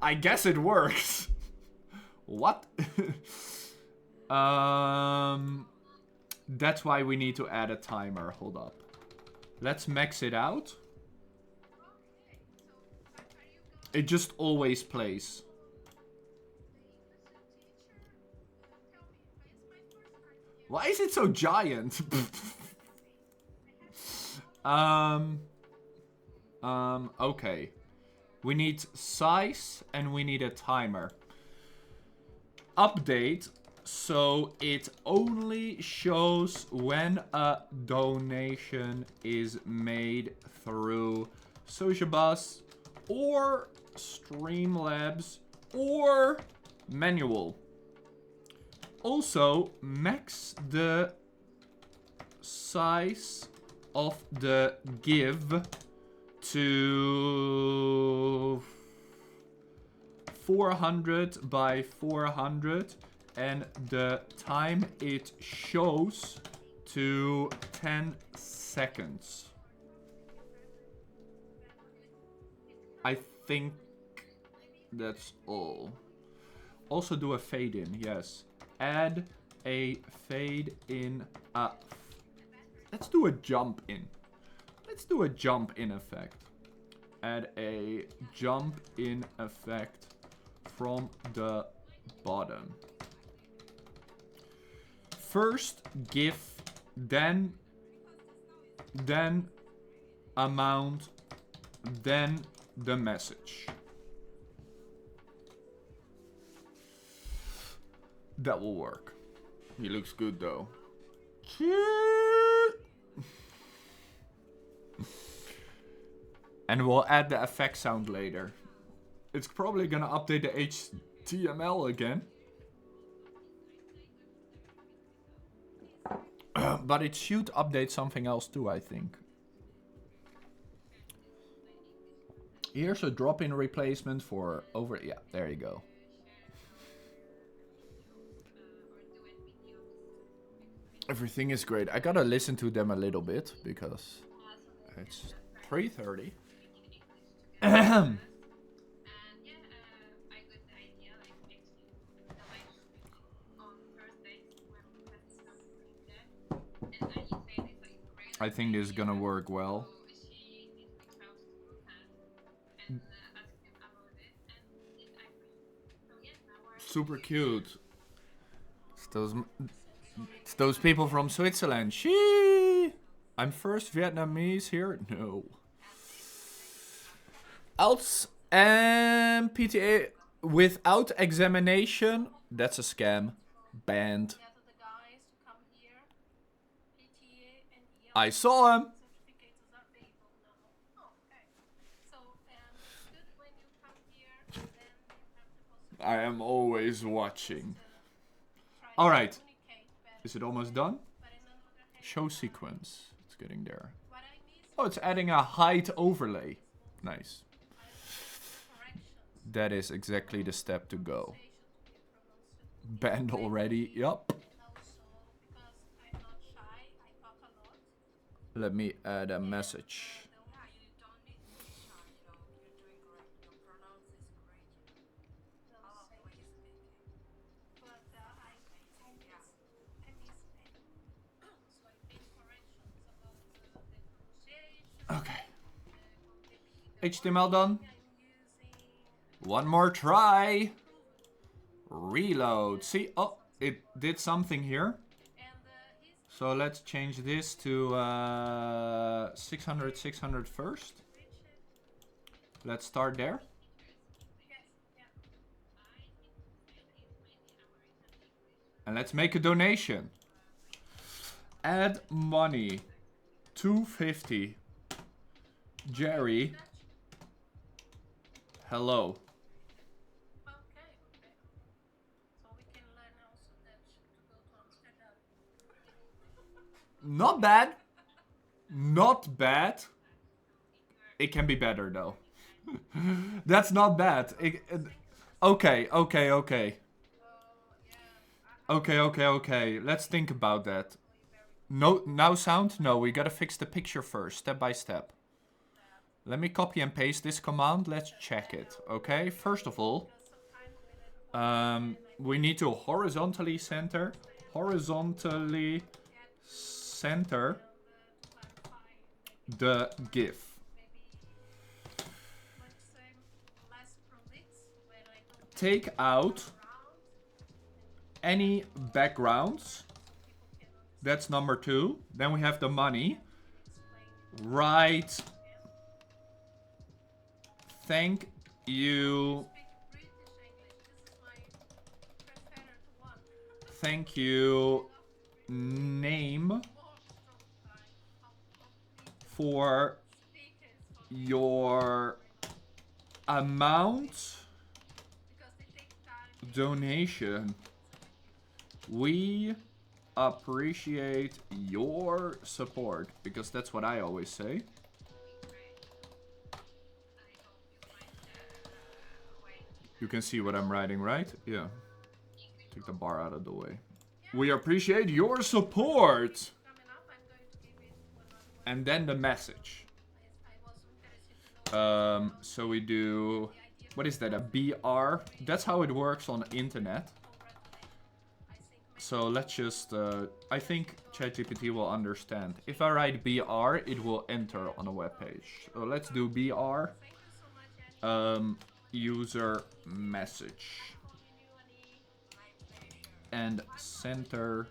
I guess it works. What? That's why we need to add a timer. Hold up. Let's max it out. It just always plays. Why is it so giant? Okay. We need size and we need a timer. Update so it only shows when a donation is made through Socialbus or Streamlabs or manual. Also, max the size of the give to 400 by 400 and the time it shows to 10 seconds. I think that's all. Also do a fade in, yes. Add a fade in. Let's do a jump in. Let's do a jump in effect. Add a jump in effect from the bottom. First GIF, then amount, then the message. That will work. He looks good though. And we'll add the effect sound later. It's probably gonna update the HTML again. But it should update something else too, I think. Here's a drop-in replacement for over... Yeah, there you go. Everything is great. I gotta listen to them a little bit because it's 3:30. I think this is gonna work well. Super cute. It's those people from Switzerland. She. I'm first Vietnamese here. No. Else and PTA without examination. That's a scam. Banned. I saw him. I am always watching. Alright. Is it almost done? Show sequence. It's getting there. Oh, it's adding a height overlay. Nice. That is exactly the step to go. Banned already. Yup. Let me add a message. Okay. HTML done. One more try. Reload. See, oh, it did something here. So let's change this to 600, 600 first. Let's start there. And let's make a donation. Add money. 250. Jerry. Hello. Not bad. Not bad. It can be better though. That's not bad. Okay. Okay. Let's think about that. No, now sound? No, we gotta fix the picture first, step by step. Let me copy and paste this command. Let's check it. Okay, first of all, we need to horizontally center the GIF. Take out any backgrounds. That's number 2. Then we have the money. Write thank you. Thank you. Name for your amount donation. We appreciate your support, because that's what I always say. You can see what I'm writing, right? Yeah. Take the bar out of the way. We appreciate your support. And then the message. So we do, what is that, a BR? That's how it works on the internet. So let's just, I think ChatGPT will understand. If I write BR, it will enter on a web page. So let's do BR. User message. And center.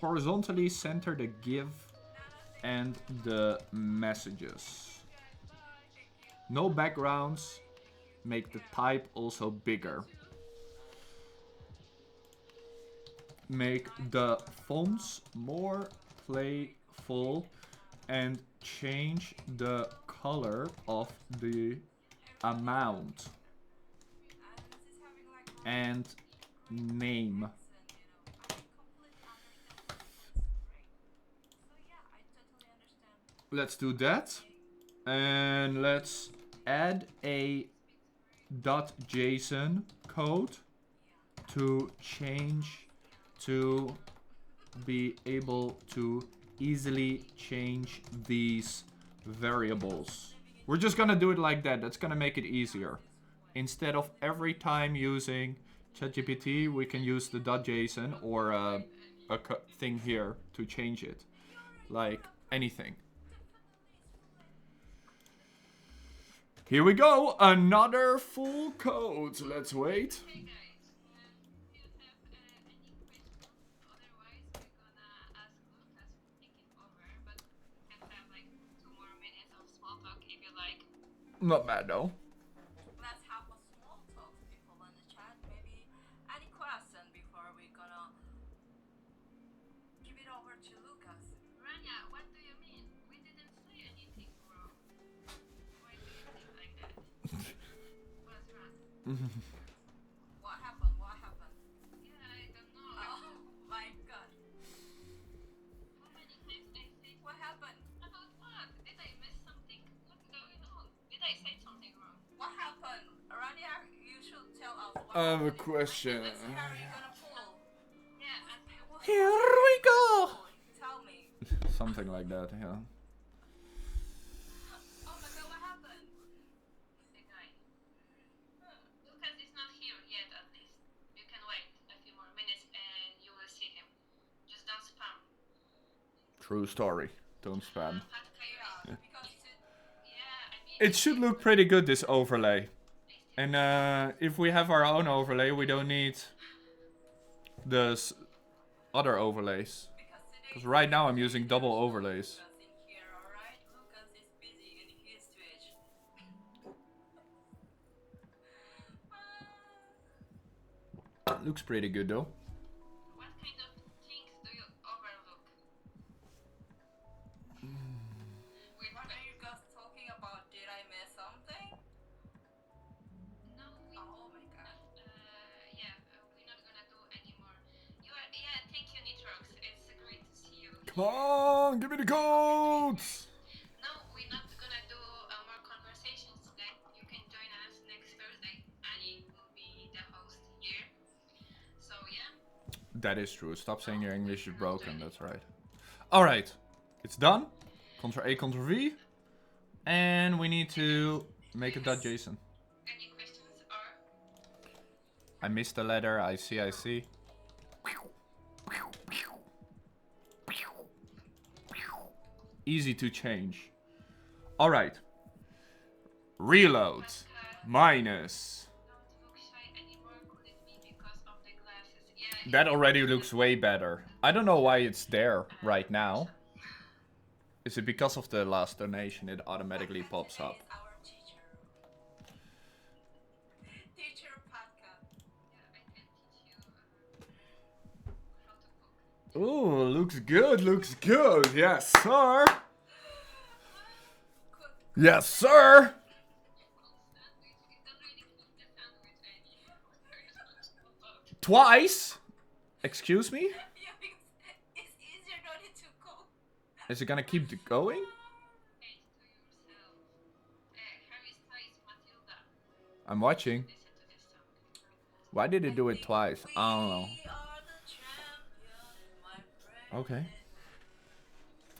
Horizontally center the GIF and the messages. No backgrounds. Make the type also bigger. Make the fonts more playful and change the color of the amount and name. Let's do that. And let's add a .json code to change to be able to easily change these variables. We're just gonna do it like that. That's gonna make it easier. Instead of every time using ChatGPT, we can use the .json or a thing here to change it. Like anything. Here we go, another full code. Let's wait. Not bad though. Let's have a small talk, people in the chat. Maybe any question before we're gonna give it over to Lucas. Rania, what do you mean? We didn't say anything wrong. Why do you think like that? What's wrong? What happened? What happened? Yeah, I don't know. Oh my god. How many times I say what happened? About what? Did I miss something? What's going on? Did I say something wrong? What happened? Rania, you should tell us what I have a question. Let's see how you're gonna pull. Yeah, here we go! Tell me. Something like that, yeah. Oh my god, what happened? The guy. Lucas is not here yet, at least. You can wait a few more minutes and you will see him. Just don't spam. True story. Don't spam. Yeah. It should look pretty good, this overlay. And if we have our own overlay, we don't need the other overlays. Because right now I'm using double overlays. Looks pretty good though. What kind of things do you overlook? Wait, what are you guys talking about? Did I miss something? No, oh my god. Yeah, we're not gonna do anymore. Yeah, thank you, Nitrox. It's great to see you. Come on, give me the codes! No, we're not gonna do more conversations today. You can join us next Thursday. Annie will be the host here. So, yeah. That is true. Stop saying your English is broken. That's right. Alright. It's done. Ctrl A, Ctrl V. And we need to make a .json. Any questions or? I missed the letter. I see. Easy to change. Alright. Reload. Minus. That already looks way better. I don't know why it's there right now. Is it because of the last donation? It automatically pops up. Ooh, looks good, looks good. Yes, sir. Yes, sir. Twice? Excuse me? Is it gonna keep going? I'm watching. Why did it do it twice? I don't know. Okay.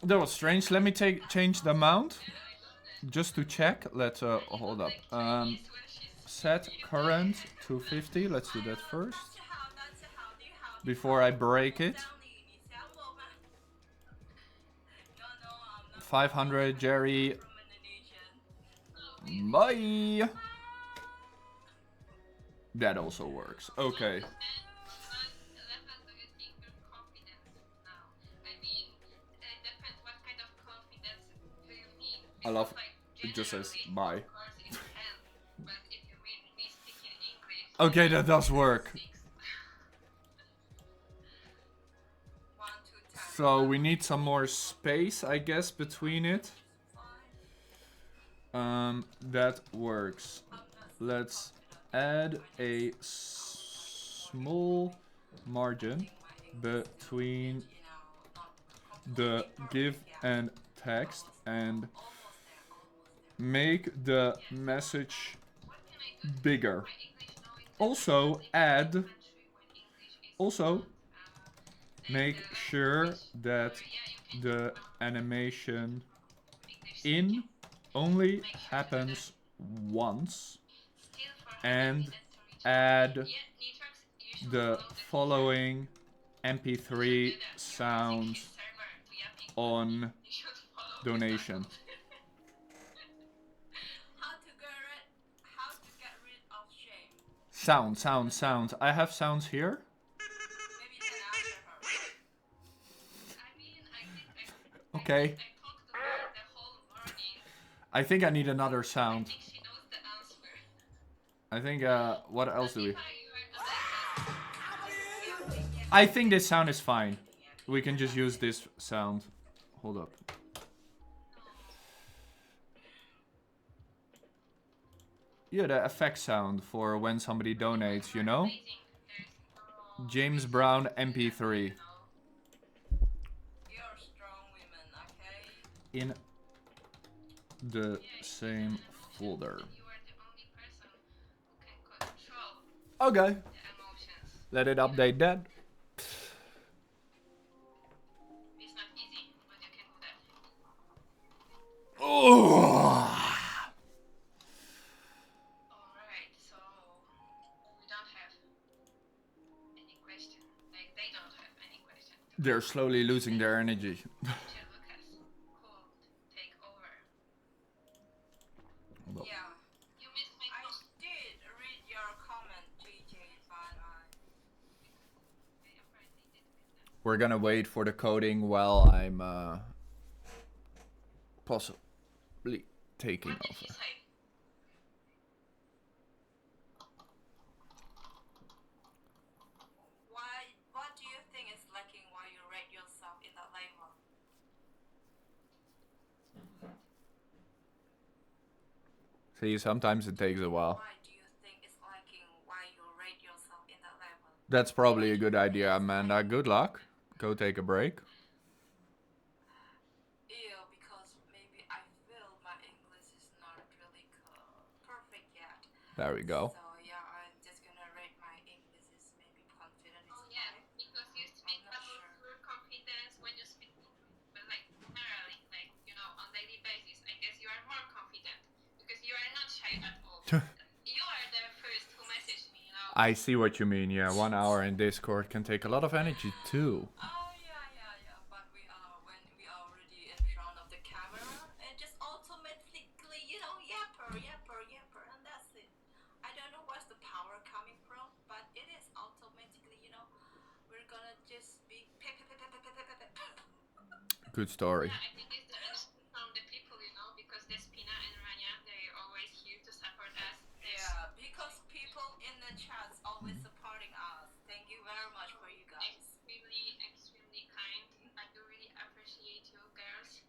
That was strange. Let me change the amount. Just to check. Let's hold up. Set current to 50. Let's do that first. Before I break it. 500, Jerry. Bye. That also works. Okay. I love it just says bye. Okay, that does work. So we need some more space, I guess, between it. That works. Let's add a small margin between the give and text and make the message bigger. Also make sure that the animation in only happens once and add the following MP3 sounds on donation. Sound. I have sounds here. Okay. I think I need another sound. I think, what else do we... I think this sound is fine. We can just use this sound. Hold up. Yeah, the effect sound for when somebody donates, you know? James Brown MP3. In the same folder. Okay. Let it update that. Oh. Alright, so we don't have any question. Like they don't have any question. They're slowly losing their energy. Yeah. You missed my I did read your comment, GJ, but we're gonna wait for the coding while I'm possibly taking over. What do you think is lacking while you rate yourself in that level? See, sometimes it takes a while. Why do you think it's lacking while you rate yourself in that level? That's probably a good idea, Amanda. Good luck. Go take a break. Yeah, because maybe I feel my English is not really perfect yet. There we go. So yeah, I'm just gonna rate my English is maybe confident. Oh yeah, because you speak about your confidence when you speak English, but like generally, like you know, on daily basis, I guess you are more confident because you are not shy at all. You are the first who messaged me, you know. I see what you mean. Yeah, 1 hour in Discord can take a lot of energy too. Oh yeah. But we are when we are already in front of the camera, and just automatically, you know, yapper, and that's it. I don't know where's the power coming from, but it is automatically, you know, we're gonna just be Good story. Yeah, I think it's the from the people, you know, because Despina and Rania, they're always here to support us. Yeah, because people in the chats always supporting us. Thank you very much for you guys. Extremely kind. I do really appreciate you girls.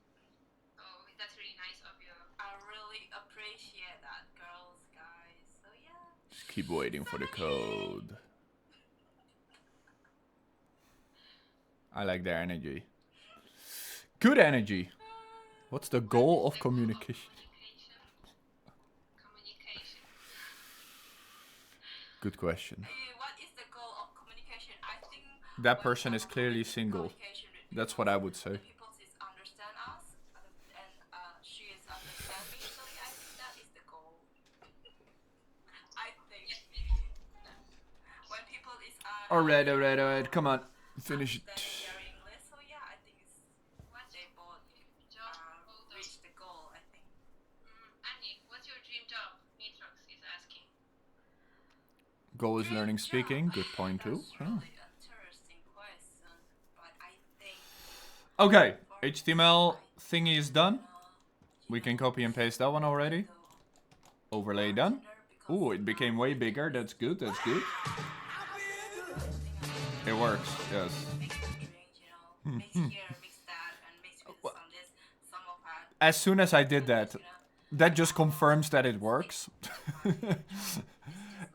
So that's really nice of you. I really appreciate that, girls, guys. So yeah. Just keep waiting for the code. I like their energy. Good energy. What's the goal of communication? Good question. What is the goal of communication? I think that person is clearly single. That's what I would say. People understand us, and she is understand me. So yeah, I think that is the goal. I think when people is alright. Come on, finish it. So yeah, I think it's they both reach the goal. I think. Annie, what's your dream job? Nitrox is asking. Goal is learning speaking. Good point too. Really interesting question, but I think. Okay, HTML thingy is done. We can copy and paste that one already. Overlay done. Ooh, it became way bigger. That's good. That's good. It works. Yes. As soon as I did that, that just confirms that it works.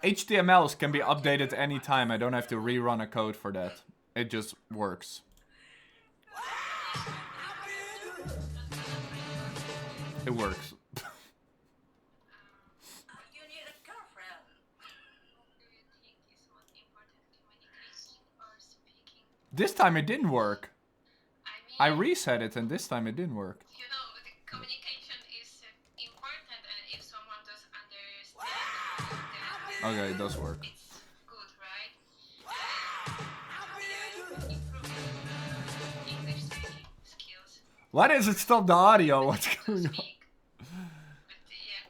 HTMLs can be updated anytime. I don't have to rerun a code for that. It just works. It works. This time it didn't work. I reset it and this time it didn't work. You know, the communication is important, and if someone does understand, then Okay, it does work. it's good, right? Yeah, improve English speaking skills. Why does it stop the audio? What's going on? Speak. But yeah,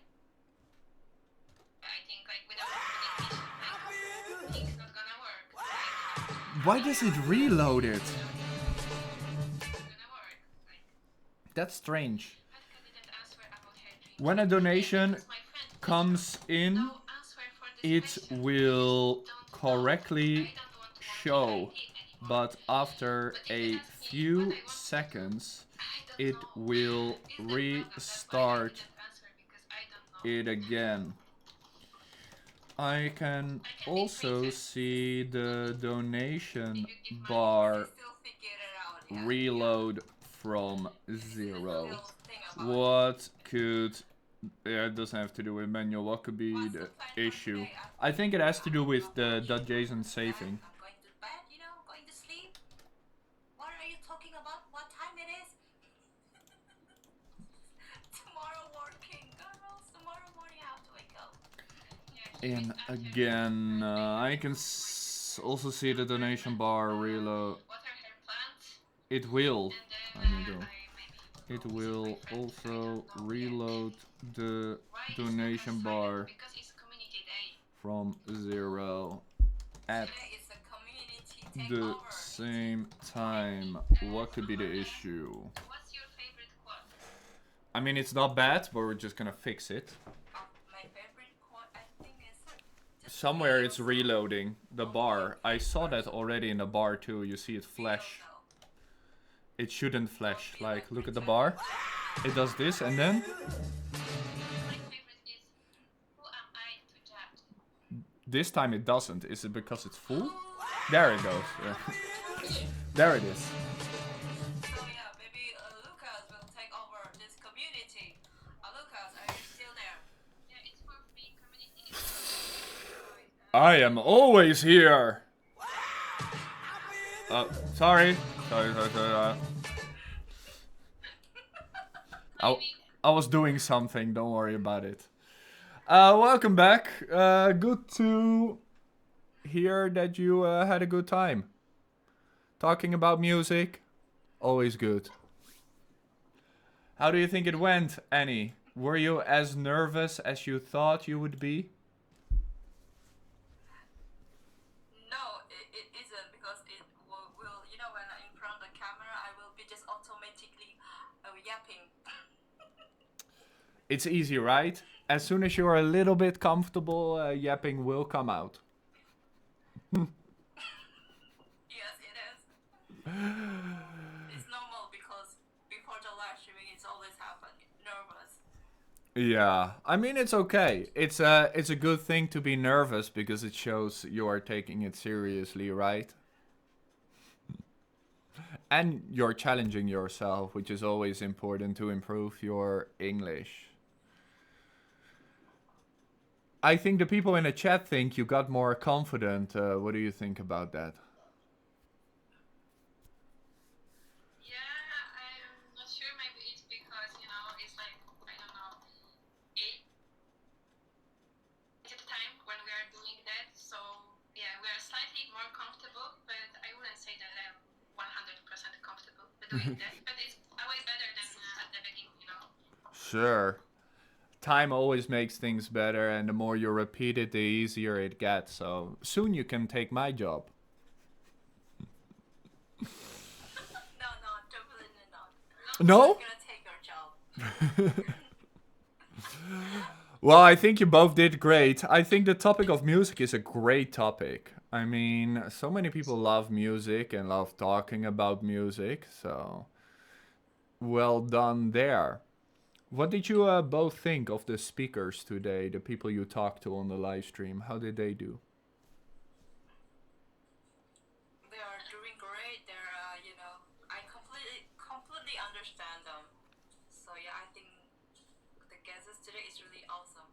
I think like without communication, like things not gonna work. Right? Why does it reload it? It's not gonna work. Like, That's strange. Patka didn't answer about her dream. When a donation Because my friend comes in, no answer for this it question. will Don't know. correctly I don't want to show, work anymore. but after But if a you ask me few what I want, seconds, I don't it know. will This is the problem. That's why I restart didn't answer, because I don't know. it again. I can also see the donation bar reload from 0. What could... Yeah, it doesn't have to do with manual. What could be the issue? I think it has to do with the .json saving. I'm going to bed, you know, going to sleep. What are you talking about? What time it is? Tomorrow working, girls. Tomorrow morning I have to wake up. And again, I can also see the donation bar reload. What are her plans? It will. And Let me then go. I maybe It will also reload the Why is donation Lucas silent? bar Because it's community day. from 0 at Today is a community the takeover. same time. What could be the issue? What's your favorite quote? I mean, it's not bad, but we're just gonna fix it. My favorite quote, I think, is just Somewhere it's reloading the bar. I saw that already in the bar too. You see it flash. It shouldn't flash. Like, look at the bar. It does this and then... My favorite is who am I to judge? This time it doesn't. Is it because it's full? There it goes. Yeah. There it is. So yeah, maybe Lucas will take over this community. Lucas, are you still there? Yeah, it's for free. Community is for free. I am always here. Sorry. Sorry. I was doing something. Don't worry about it. Welcome back. Good to hear that you had a good time. Talking about music, always good. How do you think it went, Annie? Were you as nervous as you thought you would be? No, it isn't, because it will, you know, when I'm in front of the camera, I will be just automatically yapping. It's easy, right? As soon as you're a little bit comfortable, yapping will come out. Yes, it is. It's normal, because before the live streaming, it's always happened. Nervous. Yeah, I mean, it's okay. It's a good thing to be nervous because it shows you are taking it seriously, right? And you're challenging yourself, which is always important to improve your English. I think the people in the chat think you got more confident. What do you think about that? Yeah, I'm not sure. Maybe it's because, you know, it's like, I don't know, 8 at the time when we are doing that. So, yeah, we are slightly more comfortable, but I wouldn't say that I'm 100% comfortable with doing that. But it's way better than at the beginning, you know. Sure. Time always makes things better, and the more you repeat it, the easier it gets. So soon you can take my job. No, definitely not. No? I'm gonna take your job. Well, I think you both did great. I think the topic of music is a great topic. I mean, so many people love music and love talking about music, so well done there. What did you both think of the speakers today, the people you talked to on the live stream? How did they do? They are doing great. They're, I completely understand them. So yeah, I think the guesses today is really awesome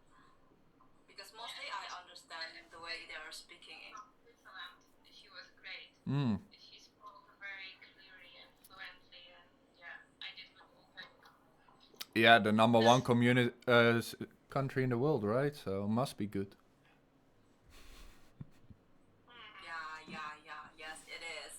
because mostly I understand the way they are speaking. Switzerland, she was great. Mm. She spoke very clearly and fluently, and yeah, I did really enjoy it. Yeah, the number one country in the world, right? So must be good. Yes, it is.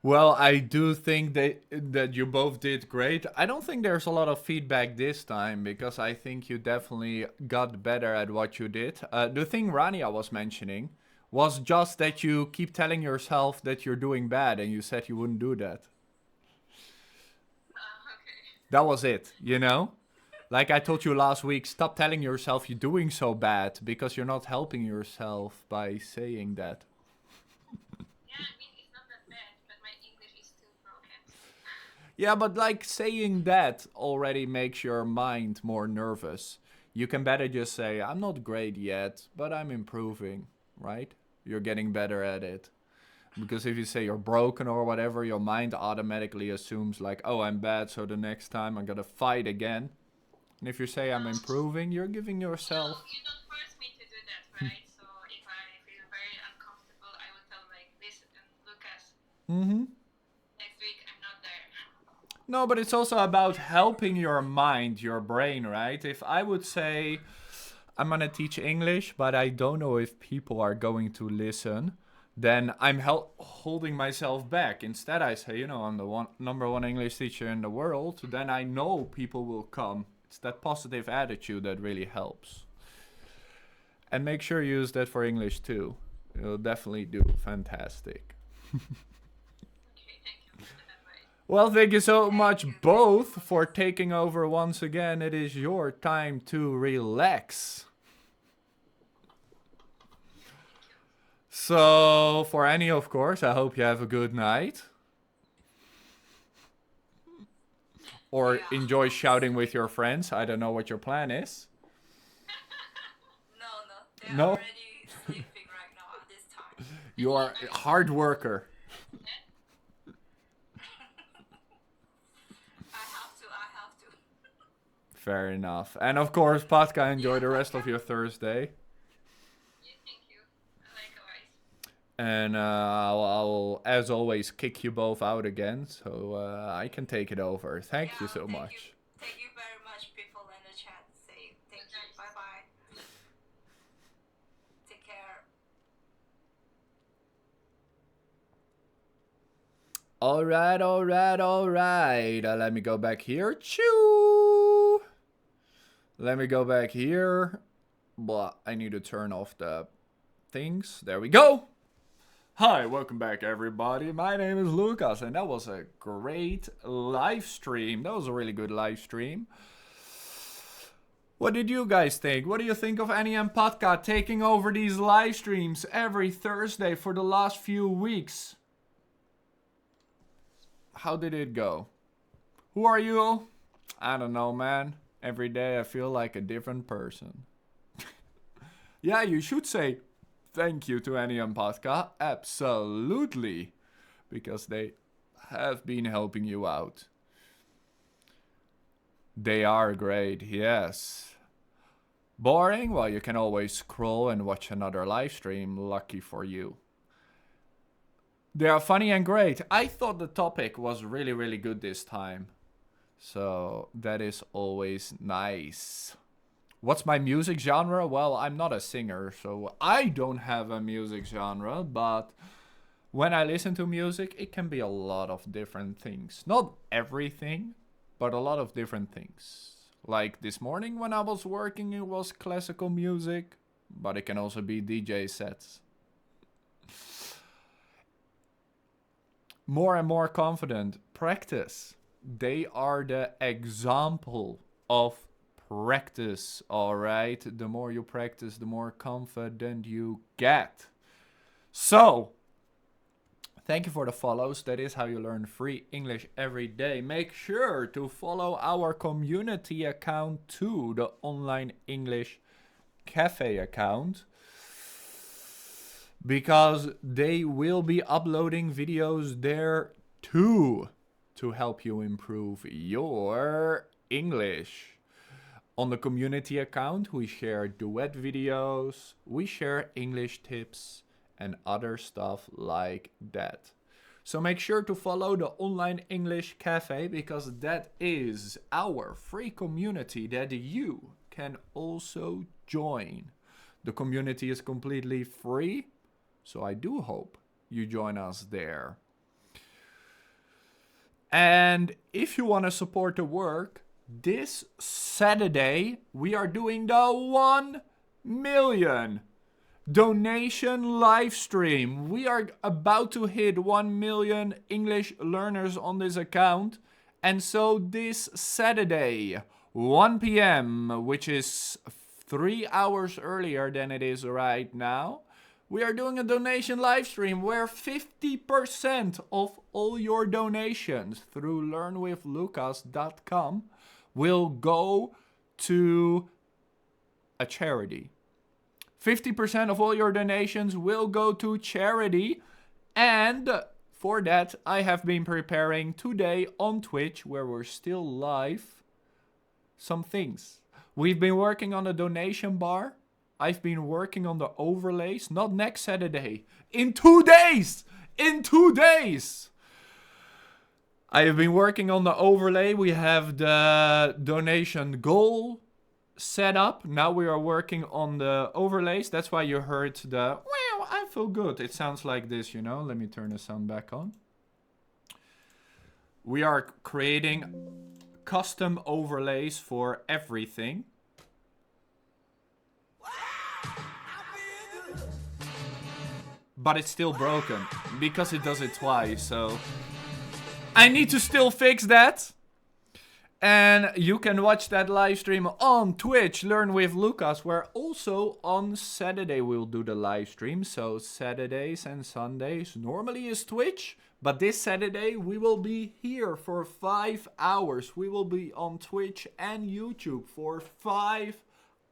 Well, I do think that you both did great. I don't think there's a lot of feedback this time because I think you definitely got better at what you did. The thing Rania was mentioning was just that you keep telling yourself that you're doing bad and you said you wouldn't do that. Okay. That was it, you know? Like I told you last week, stop telling yourself you're doing so bad because you're not helping yourself by saying that. Yeah, I mean, it's not that bad, but my English is still broken. Yeah, but like saying that already makes your mind more nervous. You can better just say, I'm not great yet, but I'm improving, right? You're getting better at it. Because if you say you're broken or whatever, your mind automatically assumes, like, oh, I'm bad, so the next time I'm gonna fight again. And if you say I'm improving, you're giving yourself. You don't force me to do that, right? So if I feel very uncomfortable, I will tell like, listen, Lucas, Mm-hmm. next week I'm not there. No, but it's also about helping your mind, your brain, right? If I would say, I'm gonna teach English, but I don't know if people are going to listen, then I'm holding myself back. Instead, I say, I'm the number one English teacher in the world. Then I know people will come. It's that positive attitude that really helps. And make sure you use that for English too. You'll definitely do fantastic. Okay, thank you for the advice. Well, thank you so Thank much you. both for taking over once again. It is your time to relax. So, for Annie, of course, I hope you have a good night. Or Yeah. enjoy shouting with your friends. I don't know what your plan is. No, they're No? already sleeping right now at this time. You are a hard worker. I have to. Fair enough. And of course, Patka, enjoy the rest of your Thursday. Yeah, thank you. Likewise. And I'll, as always, kick you both out again, so I can take it over. Thank you so much. Thank you very much, people in the chat. Say thank you. Nice. Bye bye. Take care. Alright, alright, alright. Let me go back here. Choo! Let me go back here. But I need to turn off the things. There we go. Hi, welcome back everybody. My name is Lucas and that was a great live stream. That was a really good live stream. What did you guys think? What do you think of Annie and Patka taking over these live streams every Thursday for the last few weeks? How did it go? Who are you? I don't know, man. Every day I feel like a different person. Yeah, you should say thank you to Annie and Patka. Absolutely. Because they have been helping you out. They are great, yes. Boring? Well, you can always scroll and watch another live stream. Lucky for you. They are funny and great. I thought the topic was really, really good this time. So that is always nice. What's my music genre? Well, I'm not a singer, so I don't have a music genre, but when I listen to music, it can be a lot of different things. Not everything, but a lot of different things. Like this morning when I was working, it was classical music, but it can also be DJ sets. More and more confident. Practice. They are the example of practice, alright? The more you practice, the more confident you get. So, thank you for the follows. That is how you learn free English every day. Make sure to follow our community account too, the Online English Cafe account, because they will be uploading videos there too to help you improve your English. On the community account, we share duet videos, we share English tips, and other stuff like that. So make sure to follow the Online English Cafe, because that is our free community that you can also join. The community is completely free, so I do hope you join us there. And if you want to support the work, this Saturday we are doing the 1 million donation live stream. We are about to hit 1 million English learners on this account. And so this Saturday, 1 p.m., which is 3 hours earlier than it is right now, we are doing a donation live stream where 50% of all your donations through learnwithlucas.com will go to a charity. 50% of all your donations will go to charity. And for that, I have been preparing today on Twitch, where we're still live, some things. We've been working on a donation bar. I've been working on the overlays, not next Saturday, in 2 days! In 2 days! I have been working on the overlay. We have the donation goal set up. Now we are working on the overlays. That's why you heard the, wow, I feel good. It sounds like this, you know. Let me turn the sound back on. We are creating custom overlays for everything. But it's still broken because it does it twice, so I need to still fix that. And you can watch that live stream on Twitch, Learn with Lucas, where also on Saturday we'll do the live stream. So Saturdays and Sundays normally is Twitch, but this Saturday we will be here for 5 hours. We will be on Twitch and YouTube for 5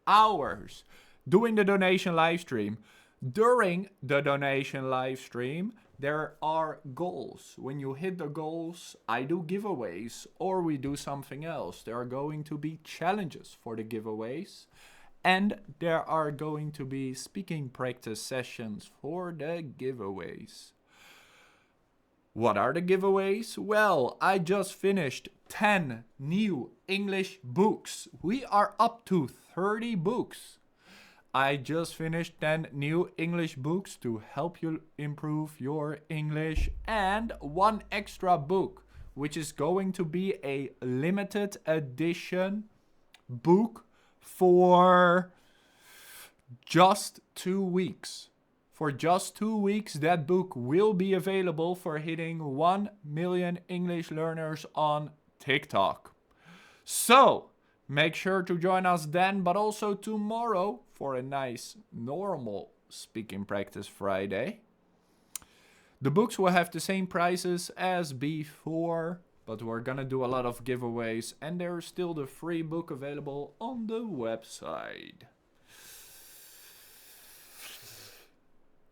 hours doing the donation live stream. During the donation live stream, there are goals. When you hit the goals, I do giveaways or we do something else. There are going to be challenges for the giveaways. And there are going to be speaking practice sessions for the giveaways. What are the giveaways? Well, I just finished 10 new English books. We are up to 30 books. I just finished 10 new English books to help you improve your English, and 1 extra book, which is going to be a limited edition book for just 2 weeks. For just 2 weeks, that book will be available for hitting 1 million English learners on TikTok. So, make sure to join us then, but also tomorrow for a nice normal speaking practice Friday. The books will have the same prices as before, but we're gonna do a lot of giveaways, and there's still the free book available on the website.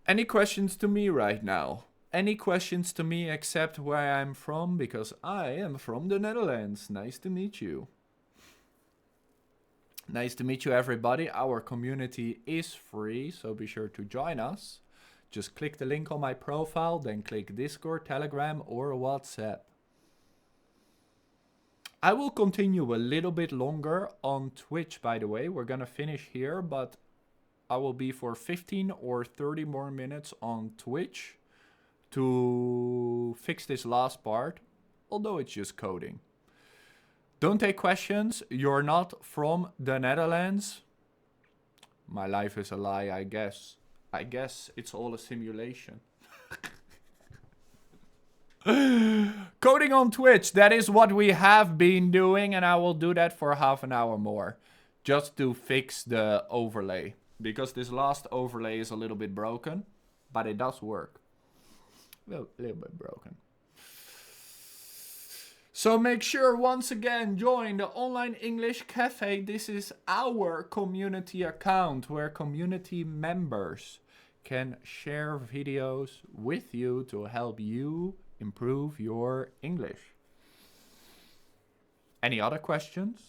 Any questions to me right now? Any questions to me except where I'm from? Because I am from the Netherlands. Nice to meet you. Nice to meet you, everybody. Our community is free, so be sure to join us. Just click the link on my profile, then click Discord, Telegram, or WhatsApp. I will continue a little bit longer on Twitch, by the way. We're gonna finish here, but I will be for 15 or 30 more minutes on Twitch to fix this last part, although it's just coding. Don't take questions. You're not from the Netherlands. My life is a lie, I guess. I guess it's all a simulation. Coding on Twitch, that is what we have been doing, and I will do that for half an hour more. Just to fix the overlay. Because this last overlay is a little bit broken. but it does work. Little bit broken. So make sure once again, join the Online English Cafe. This is our community account where community members can share videos with you to help you improve your English. Any other questions?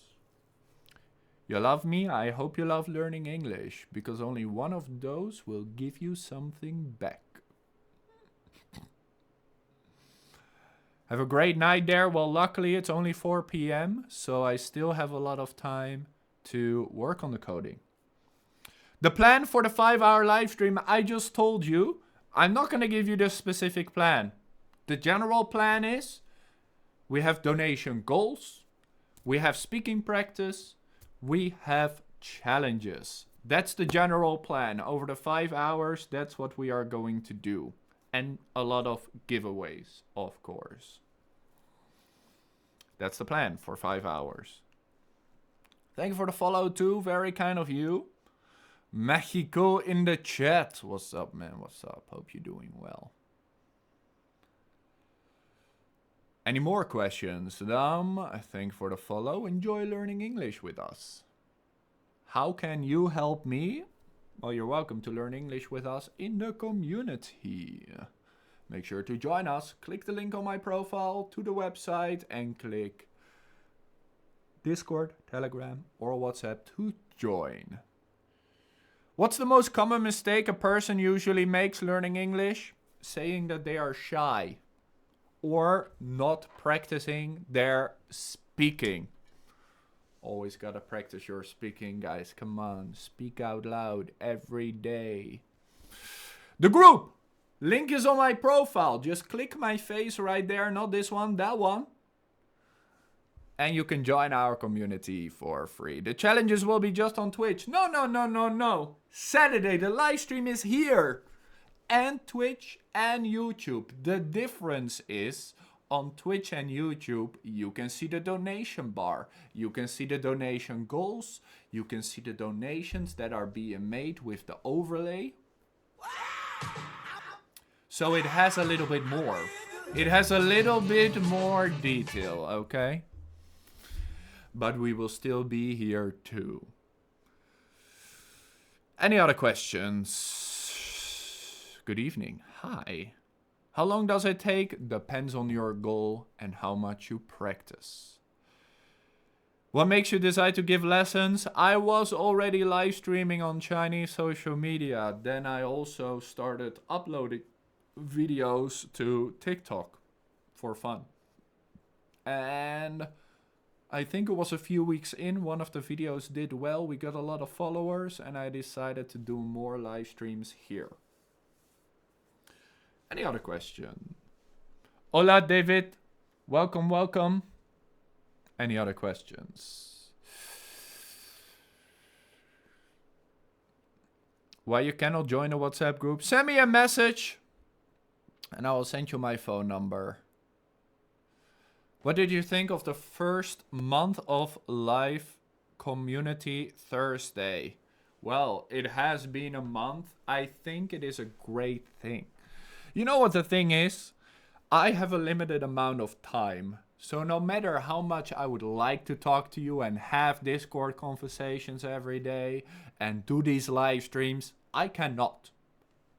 You love me? I hope you love learning English, because only one of those will give you something back. Have a great night there. Well, luckily it's only 4 p.m., so I still have a lot of time to work on the coding. The plan for the 5-hour live stream, I just told you. I'm not going to give you the specific plan. The general plan is we have donation goals, we have speaking practice, we have challenges. That's the general plan. Over the 5 hours, that's what we are going to do. And a lot of giveaways, of course. That's the plan for 5 hours. Thank you for the follow too. Very kind of you. Mexico in the chat. What's up, man? What's up? Hope you're doing well. Any more questions? Thank you for the follow. Enjoy learning English with us. How can you help me? Well, you're welcome to learn English with us in the community. Make sure to join us. Click the link on my profile to the website and click Discord, Telegram, or WhatsApp to join. What's the most common mistake a person usually makes learning English? Saying that they are shy or not practicing their speaking. Always gotta practice your speaking, guys. Come on, speak out loud every day. The group link is on my profile. Just click my face right there, not this one, that one. And you can join our community for free. The challenges will be just on Twitch. No. Saturday, the live stream is here. And Twitch and YouTube. The difference is on Twitch and YouTube, you can see the donation bar. You can see the donation goals. You can see the donations that are being made with the overlay. So it has a little bit more. It has a little bit more detail, okay? But we will still be here too. Any other questions? Good evening. Hi. How long does it take? Depends on your goal and how much you practice. What makes you decide to give lessons? I was already live streaming on Chinese social media. Then I also started uploading videos to TikTok for fun. And I think it was a few weeks in, one of the videos did well. We got a lot of followers and I decided to do more live streams here. Any other question? Hola, David. Welcome, welcome. Any other questions? Why you cannot join a WhatsApp group? Send me a message and I will send you my phone number. What did you think of the first month of live community Thursday? Well, it has been a month. I think it is a great thing. You know what the thing is? I have a limited amount of time. So no matter how much I would like to talk to you and have Discord conversations every day and do these live streams, I cannot.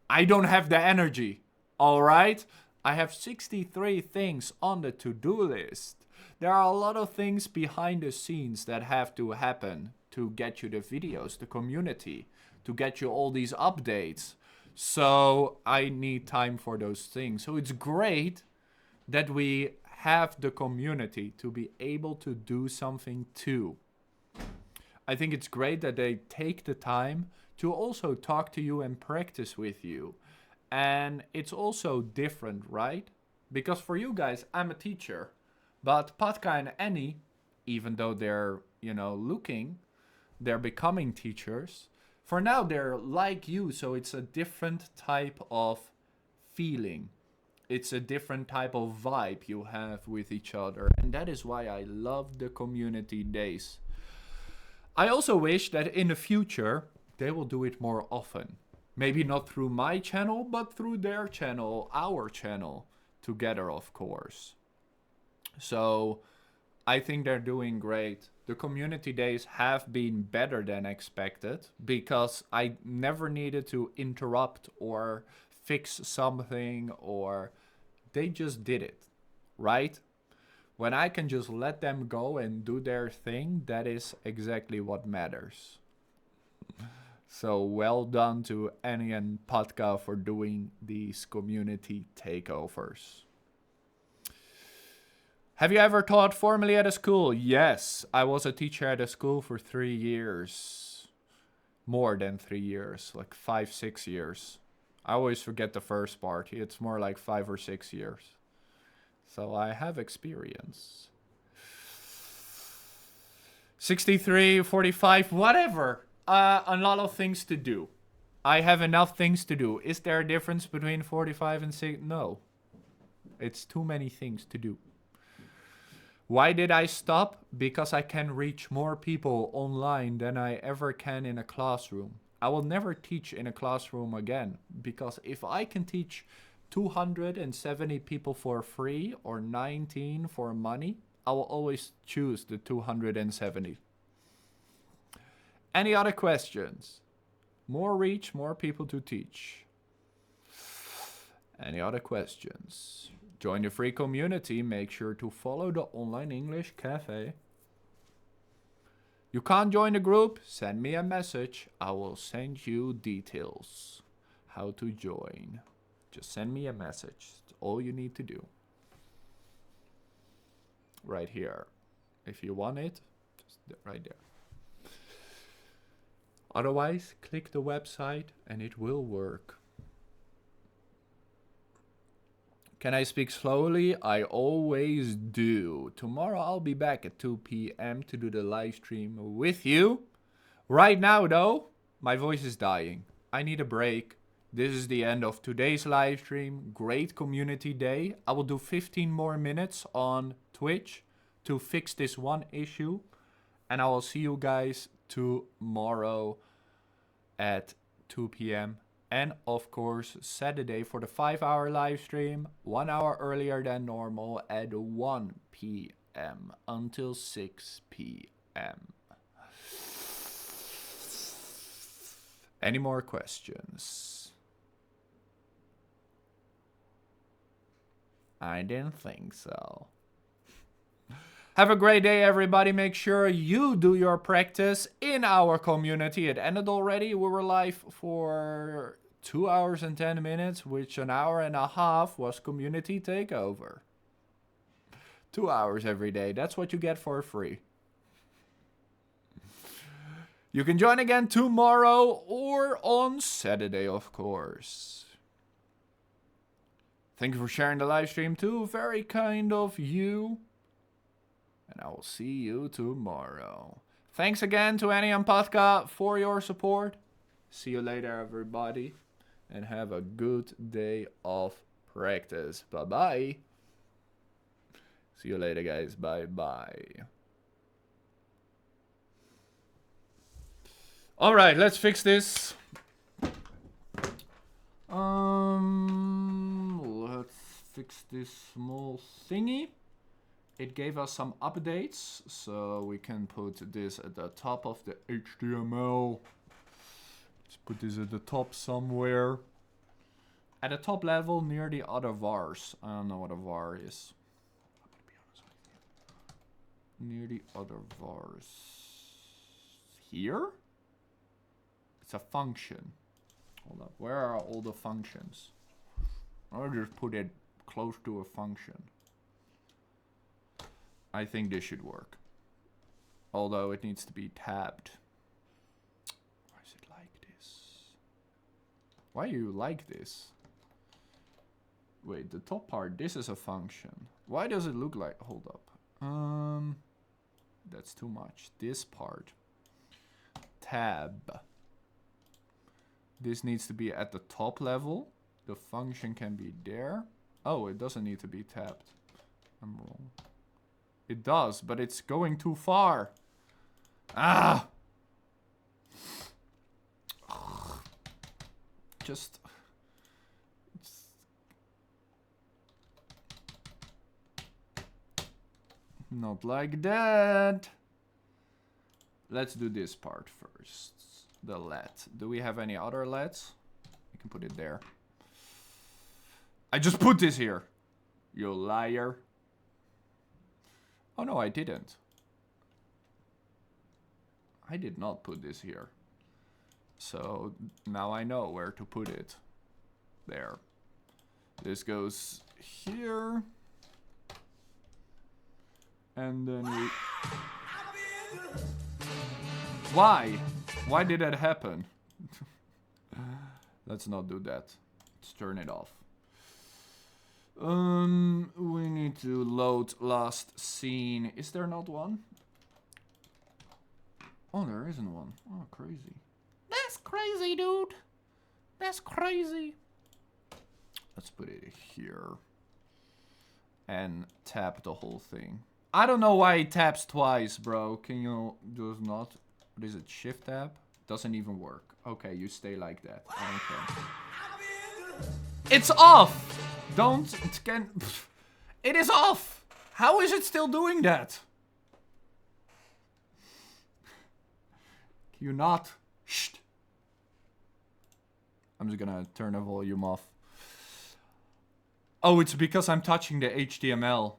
I don't have the energy. All right? I have 63 things on the to-do list. There are a lot of things behind the scenes that have to happen to get you the videos, the community, to get you all these updates. So I need time for those things. So it's great that we have the community to be able to do something too. I think it's great that they take the time to also talk to you and practice with you. And it's also different, right? Because for you guys, I'm a teacher. But Patka and Annie, even though they're, they're becoming teachers. For now, they're like you, so it's a different type of feeling. It's a different type of vibe you have with each other. And that is why I love the community days. I also wish that in the future, they will do it more often. Maybe not through my channel, but through their channel, our channel, together, of course. So I think they're doing great. The community days have been better than expected because I never needed to interrupt or fix something, or they just did it, right? When I can just let them go and do their thing, that is exactly what matters. So well done to Annie and Patka for doing these community takeovers. Have you ever taught formally at a school? Yes, I was a teacher at a school for 3 years. More than 3 years, like 5, 6 years. I always forget the first part. It's more like 5 or 6 years. So I have experience. 63, 45, whatever. A lot of things to do. I have enough things to do. Is there a difference between 45 and 6? No. It's too many things to do. Why did I stop? Because I can reach more people online than I ever can in a classroom. I will never teach in a classroom again, because if I can teach 270 people for free or 19 for money, I will always choose the 270. Any other questions? More reach, more people to teach. Any other questions? Join the free community. Make sure to follow the Online English Cafe. You can't join the group? Send me a message. I will send you details. How to join. Just send me a message. That's all you need to do. Right here. If you want it, just right there. Otherwise, click the website and it will work. Can I speak slowly? I always do. Tomorrow I'll be back at 2 p.m. to do the live stream with you. Right now though, my voice is dying. I need a break. This is the end of today's live stream. Great community day. I will do 15 more minutes on Twitch to fix this one issue. And I will see you guys tomorrow at 2 p.m. And of course, Saturday for the 5-hour live stream, 1 hour earlier than normal at 1 p.m. until 6 p.m. Any more questions? I didn't think so. Have a great day, everybody. Make sure you do your practice in our community. It ended already. We were live for 2 hours and 10 minutes, which an hour and a half was community takeover. 2 hours every day. That's what you get for free. You can join again tomorrow or on Saturday, of course. Thank you for sharing the live stream too. Very kind of you. And I will see you tomorrow. Thanks again to Annie and Patka for your support. See you later, everybody. And have a good day of practice. Bye-bye. See you later, guys. Bye-bye. Alright, let's fix this. Let's fix this small thingy. It gave us some updates, so we can put this at the top of the HTML. Let's put this at the top somewhere. At the top level, near the other vars. I don't know what a var is. Near the other vars. Here? It's a function. Hold up, where are all the functions? I'll just put it close to a function. I think this should work. Although it needs to be tabbed. Why is it like this? Why you like this? Wait, the top part, this is a function. Why does it look like, hold up. That's too much. This part. Tab. This needs to be at the top level. The function can be there. Oh, it doesn't need to be tabbed. I'm wrong. It does, but it's going too far. Ah! just... Not like that. Let's do this part first. The LED. Do we have any other LEDs? We can put it there. I just put this here. You liar. Oh no, I didn't. I did not put this here. So now I know where to put it. There. This goes here. And then we... Why? Why did that happen? Let's not do that. Let's turn it off. We need to load last scene. Is there not one? Oh, there isn't one. Oh, crazy. That's crazy, dude. That's crazy. Let's put it here. And tap the whole thing. I don't know why it taps twice, bro. Can you just not? What is it? Shift tab? Doesn't even work. Okay, you stay like that. Okay. It's off! Don't... It can... It is off! How is it still doing that? Can you not? Shh. I'm just gonna turn the volume off. Oh, it's because I'm touching the HTML.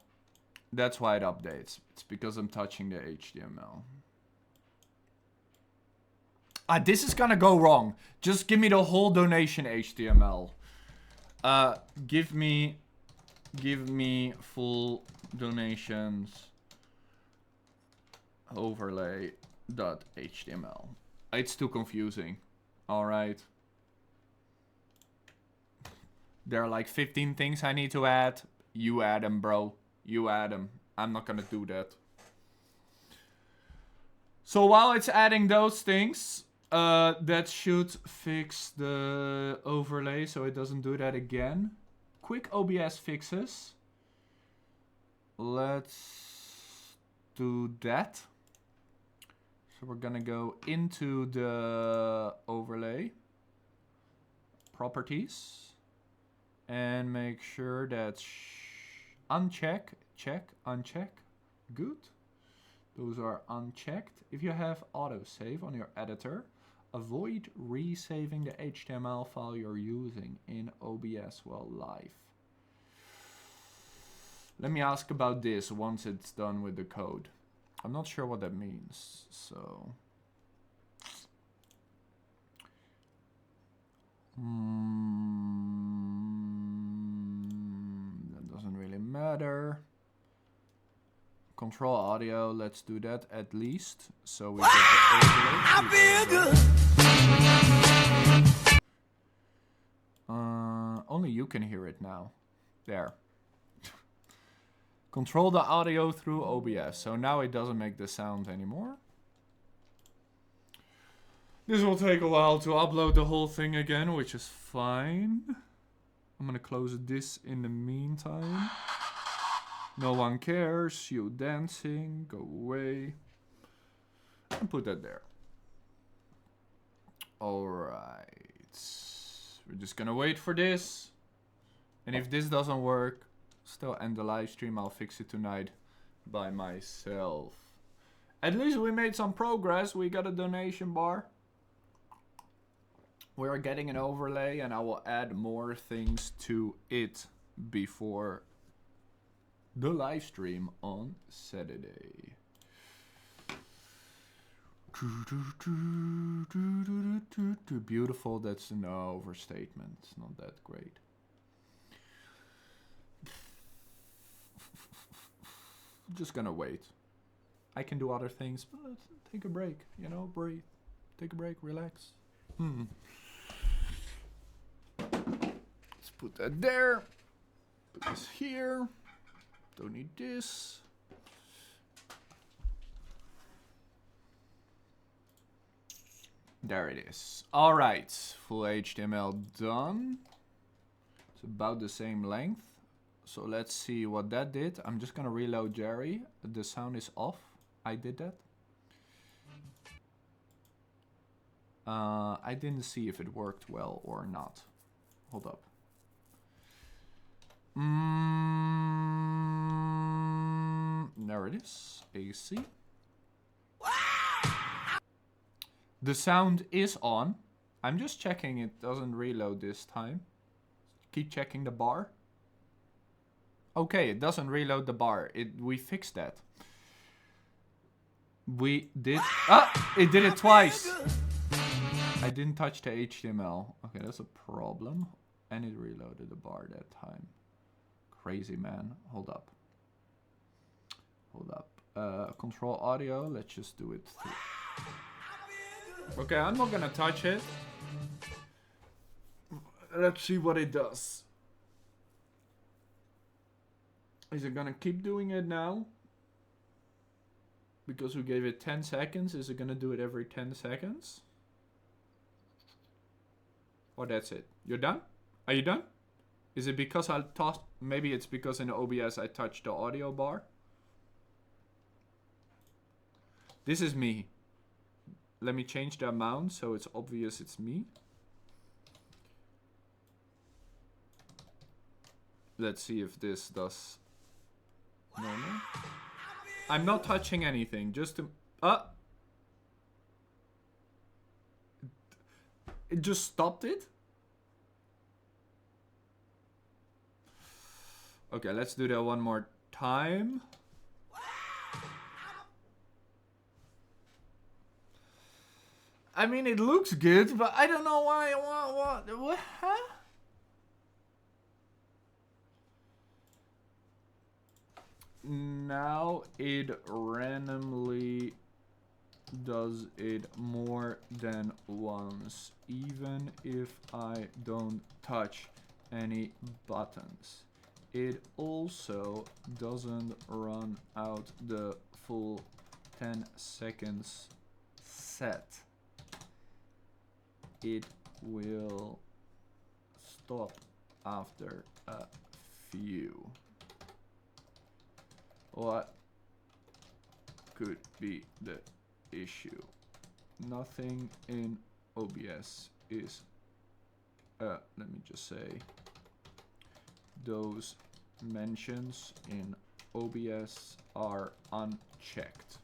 That's why it updates. It's because I'm touching the HTML. Ah, this is gonna go wrong. Just give me the whole donation HTML. Give me full donations overlay.html. It's too confusing. Alright. There are like 15 things I need to add. You add them, bro. You add them. I'm not gonna do that. So while it's adding those things, that should fix the overlay so it doesn't do that again. Quick OBS fixes. Let's do that. So we're gonna go into the overlay properties and make sure that uncheck, check, uncheck. Good. Those are unchecked. If you have autosave on your editor, avoid resaving the HTML file you're using in OBS while live. Let me ask about this once it's done with the code. I'm not sure what that means, so... that doesn't really matter. Control audio, let's do that at least. So we get the overlay. Only you can hear it now. There. Control the audio through OBS. So now it doesn't make the sound anymore. This will take a while to upload the whole thing again, which is fine. I'm gonna close this in the meantime. No one cares. You dancing. Go away. And put that there. Alright. We're just gonna wait for this. And if this doesn't work, still end the live stream. I'll fix it tonight by myself. At least we made some progress. We got a donation bar. We are getting an overlay and I will add more things to it before the live stream on Saturday. Beautiful, that's no overstatement. It's not that great. Just gonna wait. I can do other things, but let's take a break, you know, breathe. Take a break, relax. Let's put that there. Put this here. Don't need this. There it is. Alright, full HTML done. It's about the same length. So let's see what that did. I'm just gonna reload Jerry. The sound is off. I did that. I didn't see if it worked well or not. Hold up. There it is. AC. The sound is on. I'm just checking it doesn't reload this time. Keep checking the bar. Okay, it doesn't reload the bar. We fixed that. We did... Ah! It did it twice! I didn't touch the HTML. Okay, that's a problem. And it reloaded the bar that time. Crazy, man. Hold up. Hold up. Control audio. Let's just do it through. Okay, I'm not gonna touch it. Let's see what it does. Is it gonna keep doing it now? Because we gave it 10 seconds. Is it gonna do it every 10 seconds? Oh, that's it. You're done? Are you done? Is it because I tossed... Maybe it's because in OBS I touched the audio bar. This is me. Let me change the amount so it's obvious it's me. Let's see if this does normal. I'm not touching anything, just to... It just stopped it? Okay, let's do that one more time. I mean, it looks good, but I don't know why. What? Huh? Now it randomly does it more than once, even if I don't touch any buttons. It also doesn't run out the full 10 seconds set. It will stop after a few. What could be the issue? Nothing in OBS is, let me just say, those mentions in OBS are unchecked.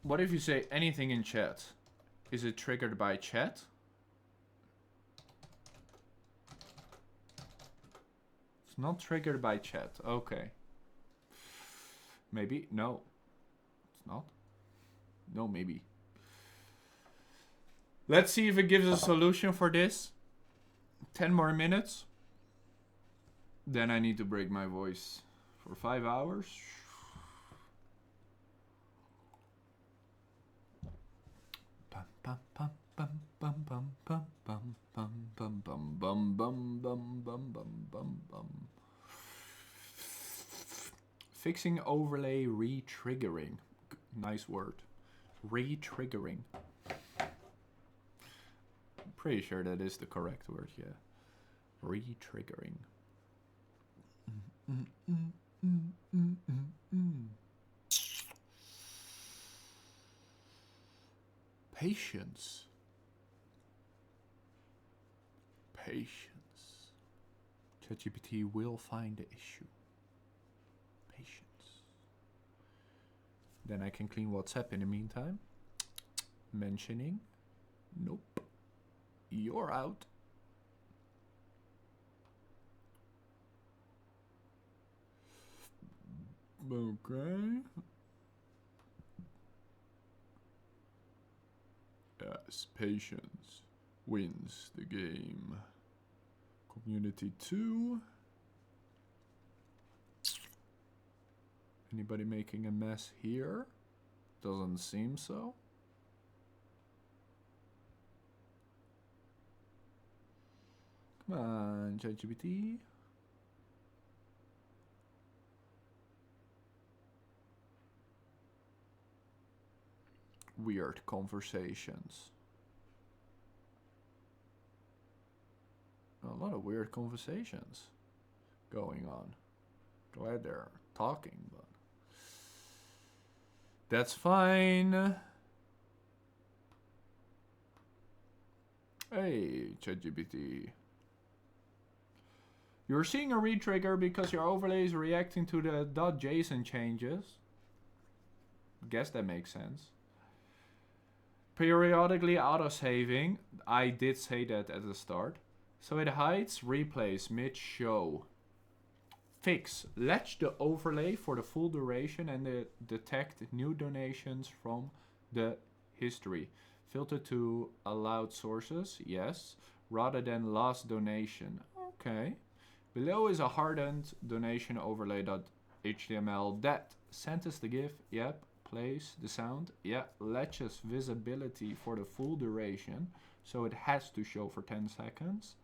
What if you say anything in chat? Is it triggered by chat? It's not triggered by chat. Okay. Maybe. No. It's not. No, maybe. Let's see if it gives a solution for this. 10 more minutes. Then I need to break my voice for 5 hours. Fixing overlay re-triggering. Nice word. Re-triggering. Pretty sure that is the correct word, yeah. Re-triggering. Patience. Patience. ChatGPT will find the issue. Patience. Then I can clean WhatsApp in the meantime. Mentioning. Nope. You're out. Okay. Yes, patience wins the game. Community 2. Anybody making a mess here? Doesn't seem so. Come on, ChatGPT. Weird conversations. A lot of weird conversations going on. Glad they're talking, but That's fine. Hey, ChatGPT. You're seeing a retrigger because your overlay is reacting to the .json changes. Guess that makes sense. Periodically autosaving. I did say that at the start. So it hides replays mid-show. Fix. Latch the overlay for the full duration and detect new donations from the history. Filter to allowed sources. Yes. Rather than last donation. Okay. Below is a hardened donation overlay.html that sentences the GIF. Yep. Plays the sound. Yeah. Latches visibility for the full duration. So it has to show for 10 seconds.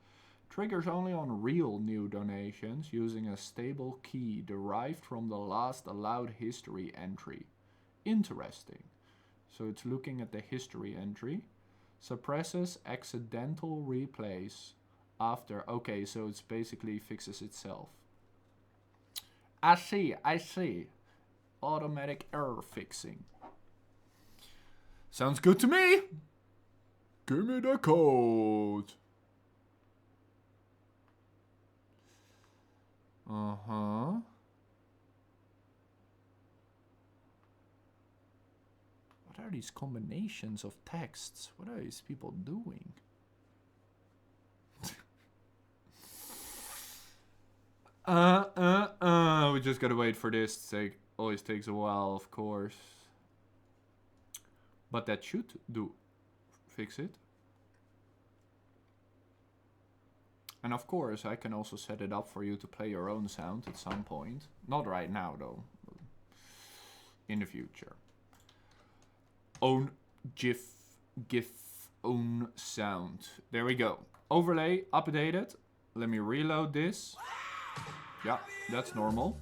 Triggers only on real new donations using a stable key derived from the last allowed history entry. Interesting. So it's looking at the history entry. Suppresses accidental replays after. Okay, so it's basically fixes itself. I see. Automatic error fixing. Sounds good to me. Give me the code. Uh-huh. What are these combinations of texts? What are these people doing? We just gotta wait for this. It always takes a while, of course. But that should fix it. And of course, I can also set it up for you to play your own sound at some point. Not right now, though. In the future. Own GIF, own sound. There we go. Overlay updated. Let me reload this. Yeah, that's normal.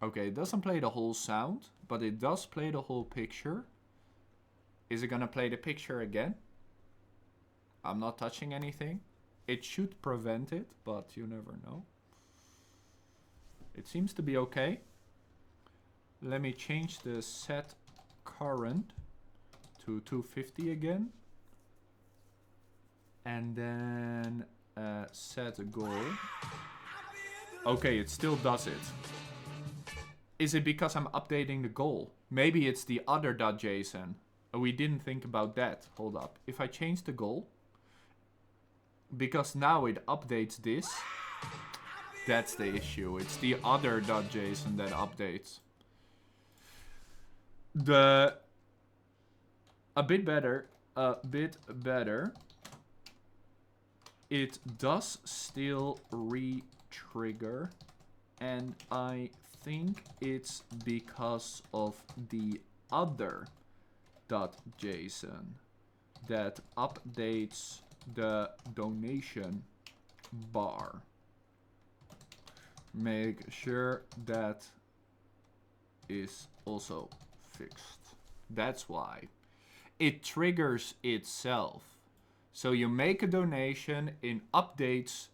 Okay, it doesn't play the whole sound, but it does play the whole picture. Is it gonna play the picture again? I'm not touching anything. It should prevent it, but you never know. It seems to be okay. Let me change the set current to 250 again. And then set a goal. Okay, it still does it. Is it because I'm updating the goal? Maybe it's the other .json. We didn't think about that. Hold up. If I change the goal, because now it updates this, that's the issue. It's the other .json that updates. A bit better. It does still re-trigger, and I think it's because of the other .json that updates the donation bar. Make sure that is also fixed. That's why. It triggers itself. So you make a donation, it updates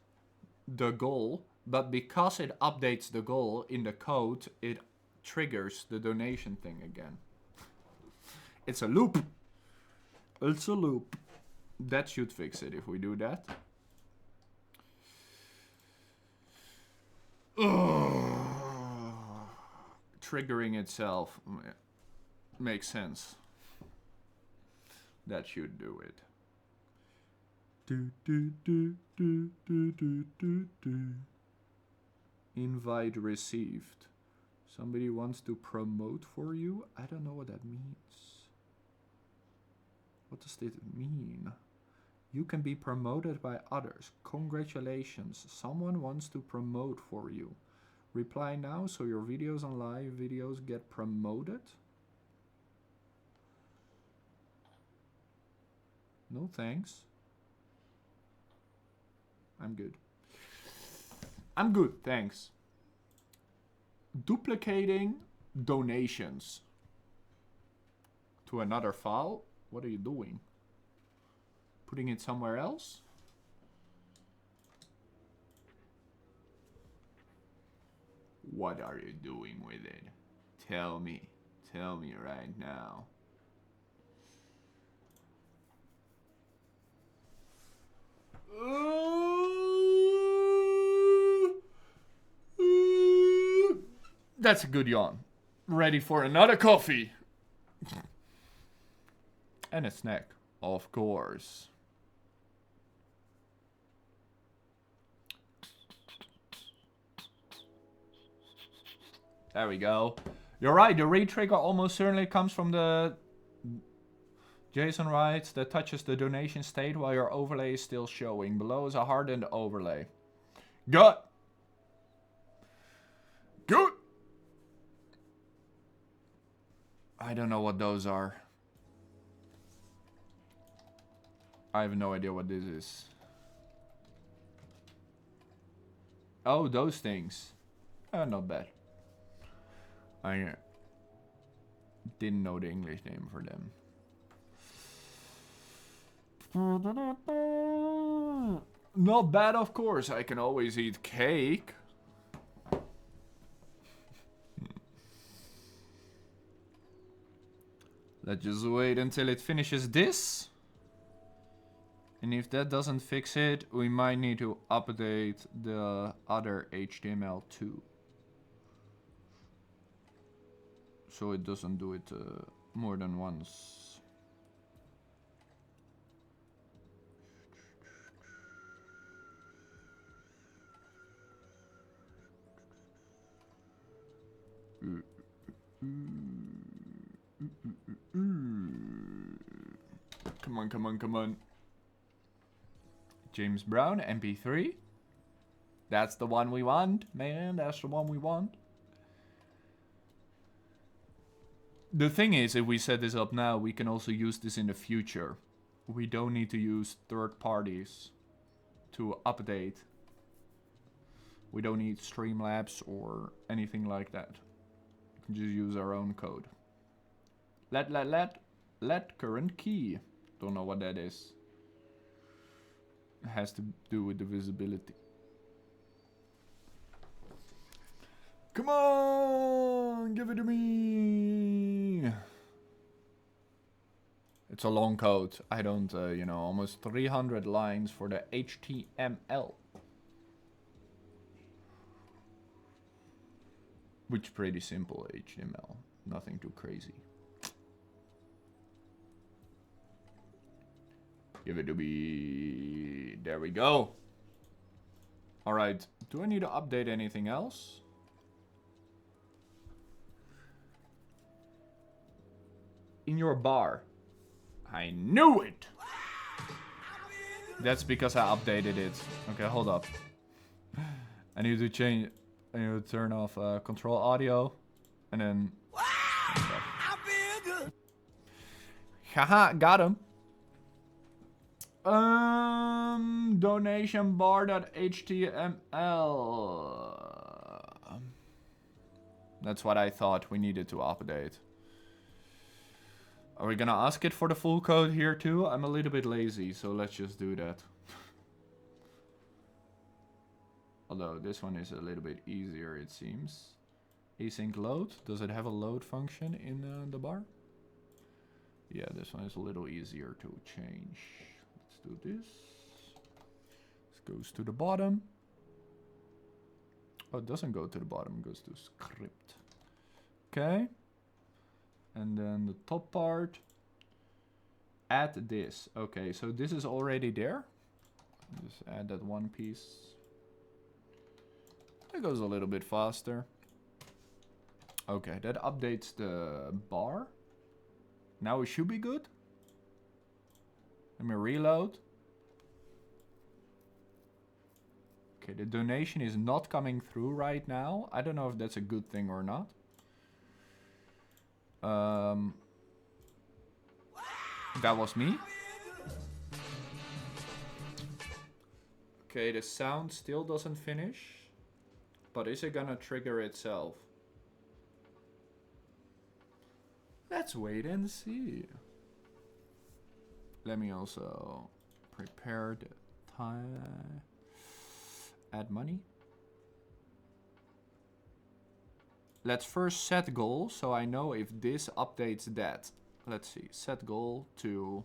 the goal, but because it updates the goal in the code, it triggers the donation thing again. It's a loop. It's a loop. That should fix it if we do that. Triggering itself makes sense. That should do it. Invite received. Somebody wants to promote for you? I don't know what that means. What does it mean? You can be promoted by others. Congratulations. Someone wants to promote for you. Reply now so your videos and live videos get promoted. No thanks. I'm good. I'm good, thanks. Duplicating donations to another file. What are you doing? Putting it somewhere else? What are you doing with it? Tell me right now. That's a good yawn. Ready for another coffee. And a snack, of course. There we go. You're right, the re-trigger almost certainly comes from the... Jason writes, that touches the donation state while your overlay is still showing. Below is a hardened overlay. Good. Good. I don't know what those are. I have no idea what this is. Oh, those things. Not bad. I didn't know the English name for them. Not bad, of course. I can always eat cake. Let's just wait until it finishes this. And if that doesn't fix it, we might need to update the other HTML too. So it doesn't do it more than once. Come on, come on, come on. James Brown, MP3. That's the one we want, man. That's the one we want. The thing is, if we set this up now, we can also use this in the future. We don't need to use third parties to update. We don't need Streamlabs or anything like that. We can just use our own code. Let current key. Don't know what that is. It has to do with the visibility. Come on, give it to me. It's a long code. I don't, you know, almost 300 lines for the HTML. Which pretty simple HTML. Nothing too crazy. Give it to me. There we go. Alright. Do I need to update anything else? In your bar. I knew it! That's because I updated it. Okay, hold up. I need to change... I need to turn off control audio. And then... Haha, got him. Donation bar.html. That's what I thought we needed to update. Are we gonna ask it for the full code here too? I'm a little bit lazy, so let's just do that. Although this one is a little bit easier, it seems. Async load. Does it have a load function in the bar? Yeah, this one is a little easier to change. Let's do this. This goes to the bottom. Oh, it doesn't go to the bottom, it goes to script. Okay. And then the top part. Add this. Okay, so this is already there. Just add that one piece. That goes a little bit faster. Okay, that updates the bar. Now it should be good. Let me reload. Okay, the donation is not coming through right now. I don't know if that's a good thing or not. That was me. Okay, the sound still doesn't finish. But is it gonna trigger itself? Let's wait and see. Let me also prepare the time. Add money. let's first set goal so I know if this updates that. Let's see, set goal to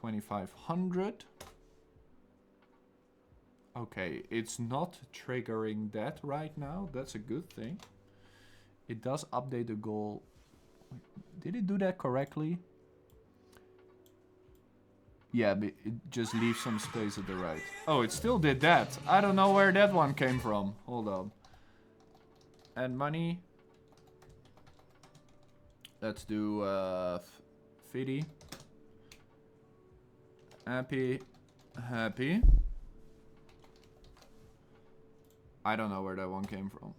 2500. Okay, it's not triggering that right now. That's a good thing. It does update the goal. Did it do that correctly? Yeah, but it just leaves some space at the right. Oh, it still did that. I don't know where that one came from. Hold on. And money. Let's do Fiddy. Happy. Happy. I don't know where that one came from.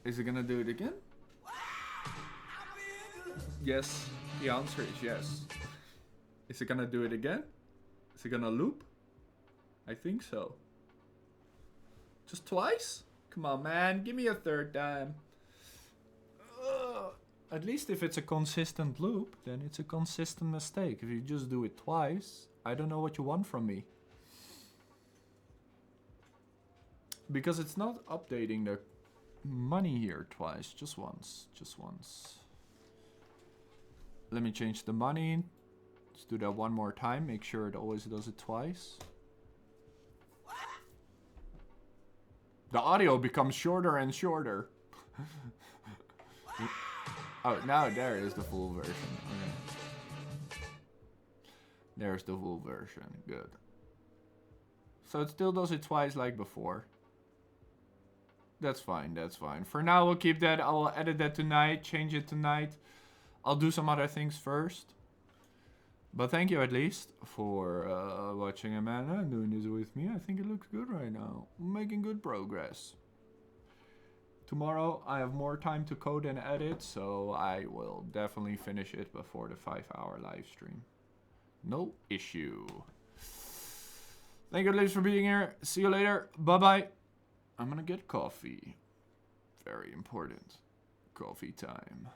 Is it gonna do it again? Yes. The answer is yes. Is it gonna do it again? Is it gonna loop? I think so. Just twice? Come on, man. Give me a third time. At least if it's a consistent loop, then it's a consistent mistake. If you just do it twice, I don't know what you want from me. Because it's not updating the money here twice, just once, just once. Let me change the money. Let's do that one more time. Make sure it always does it twice. The audio becomes shorter and shorter. Oh, now there is the full version. Okay. There's the full version. Good. So it still does it twice like before. That's fine, that's fine. For now, we'll keep that. I will edit that tonight, change it tonight. I'll do some other things first. But thank you at least for watching Amanda and doing this with me. I think it looks good right now. I'm making good progress. Tomorrow, I have more time to code and edit, so I will definitely finish it before the 5-hour live stream. No issue. Thank you at least for being here. See you later. Bye-bye. I'm gonna get coffee. Very important. Coffee time.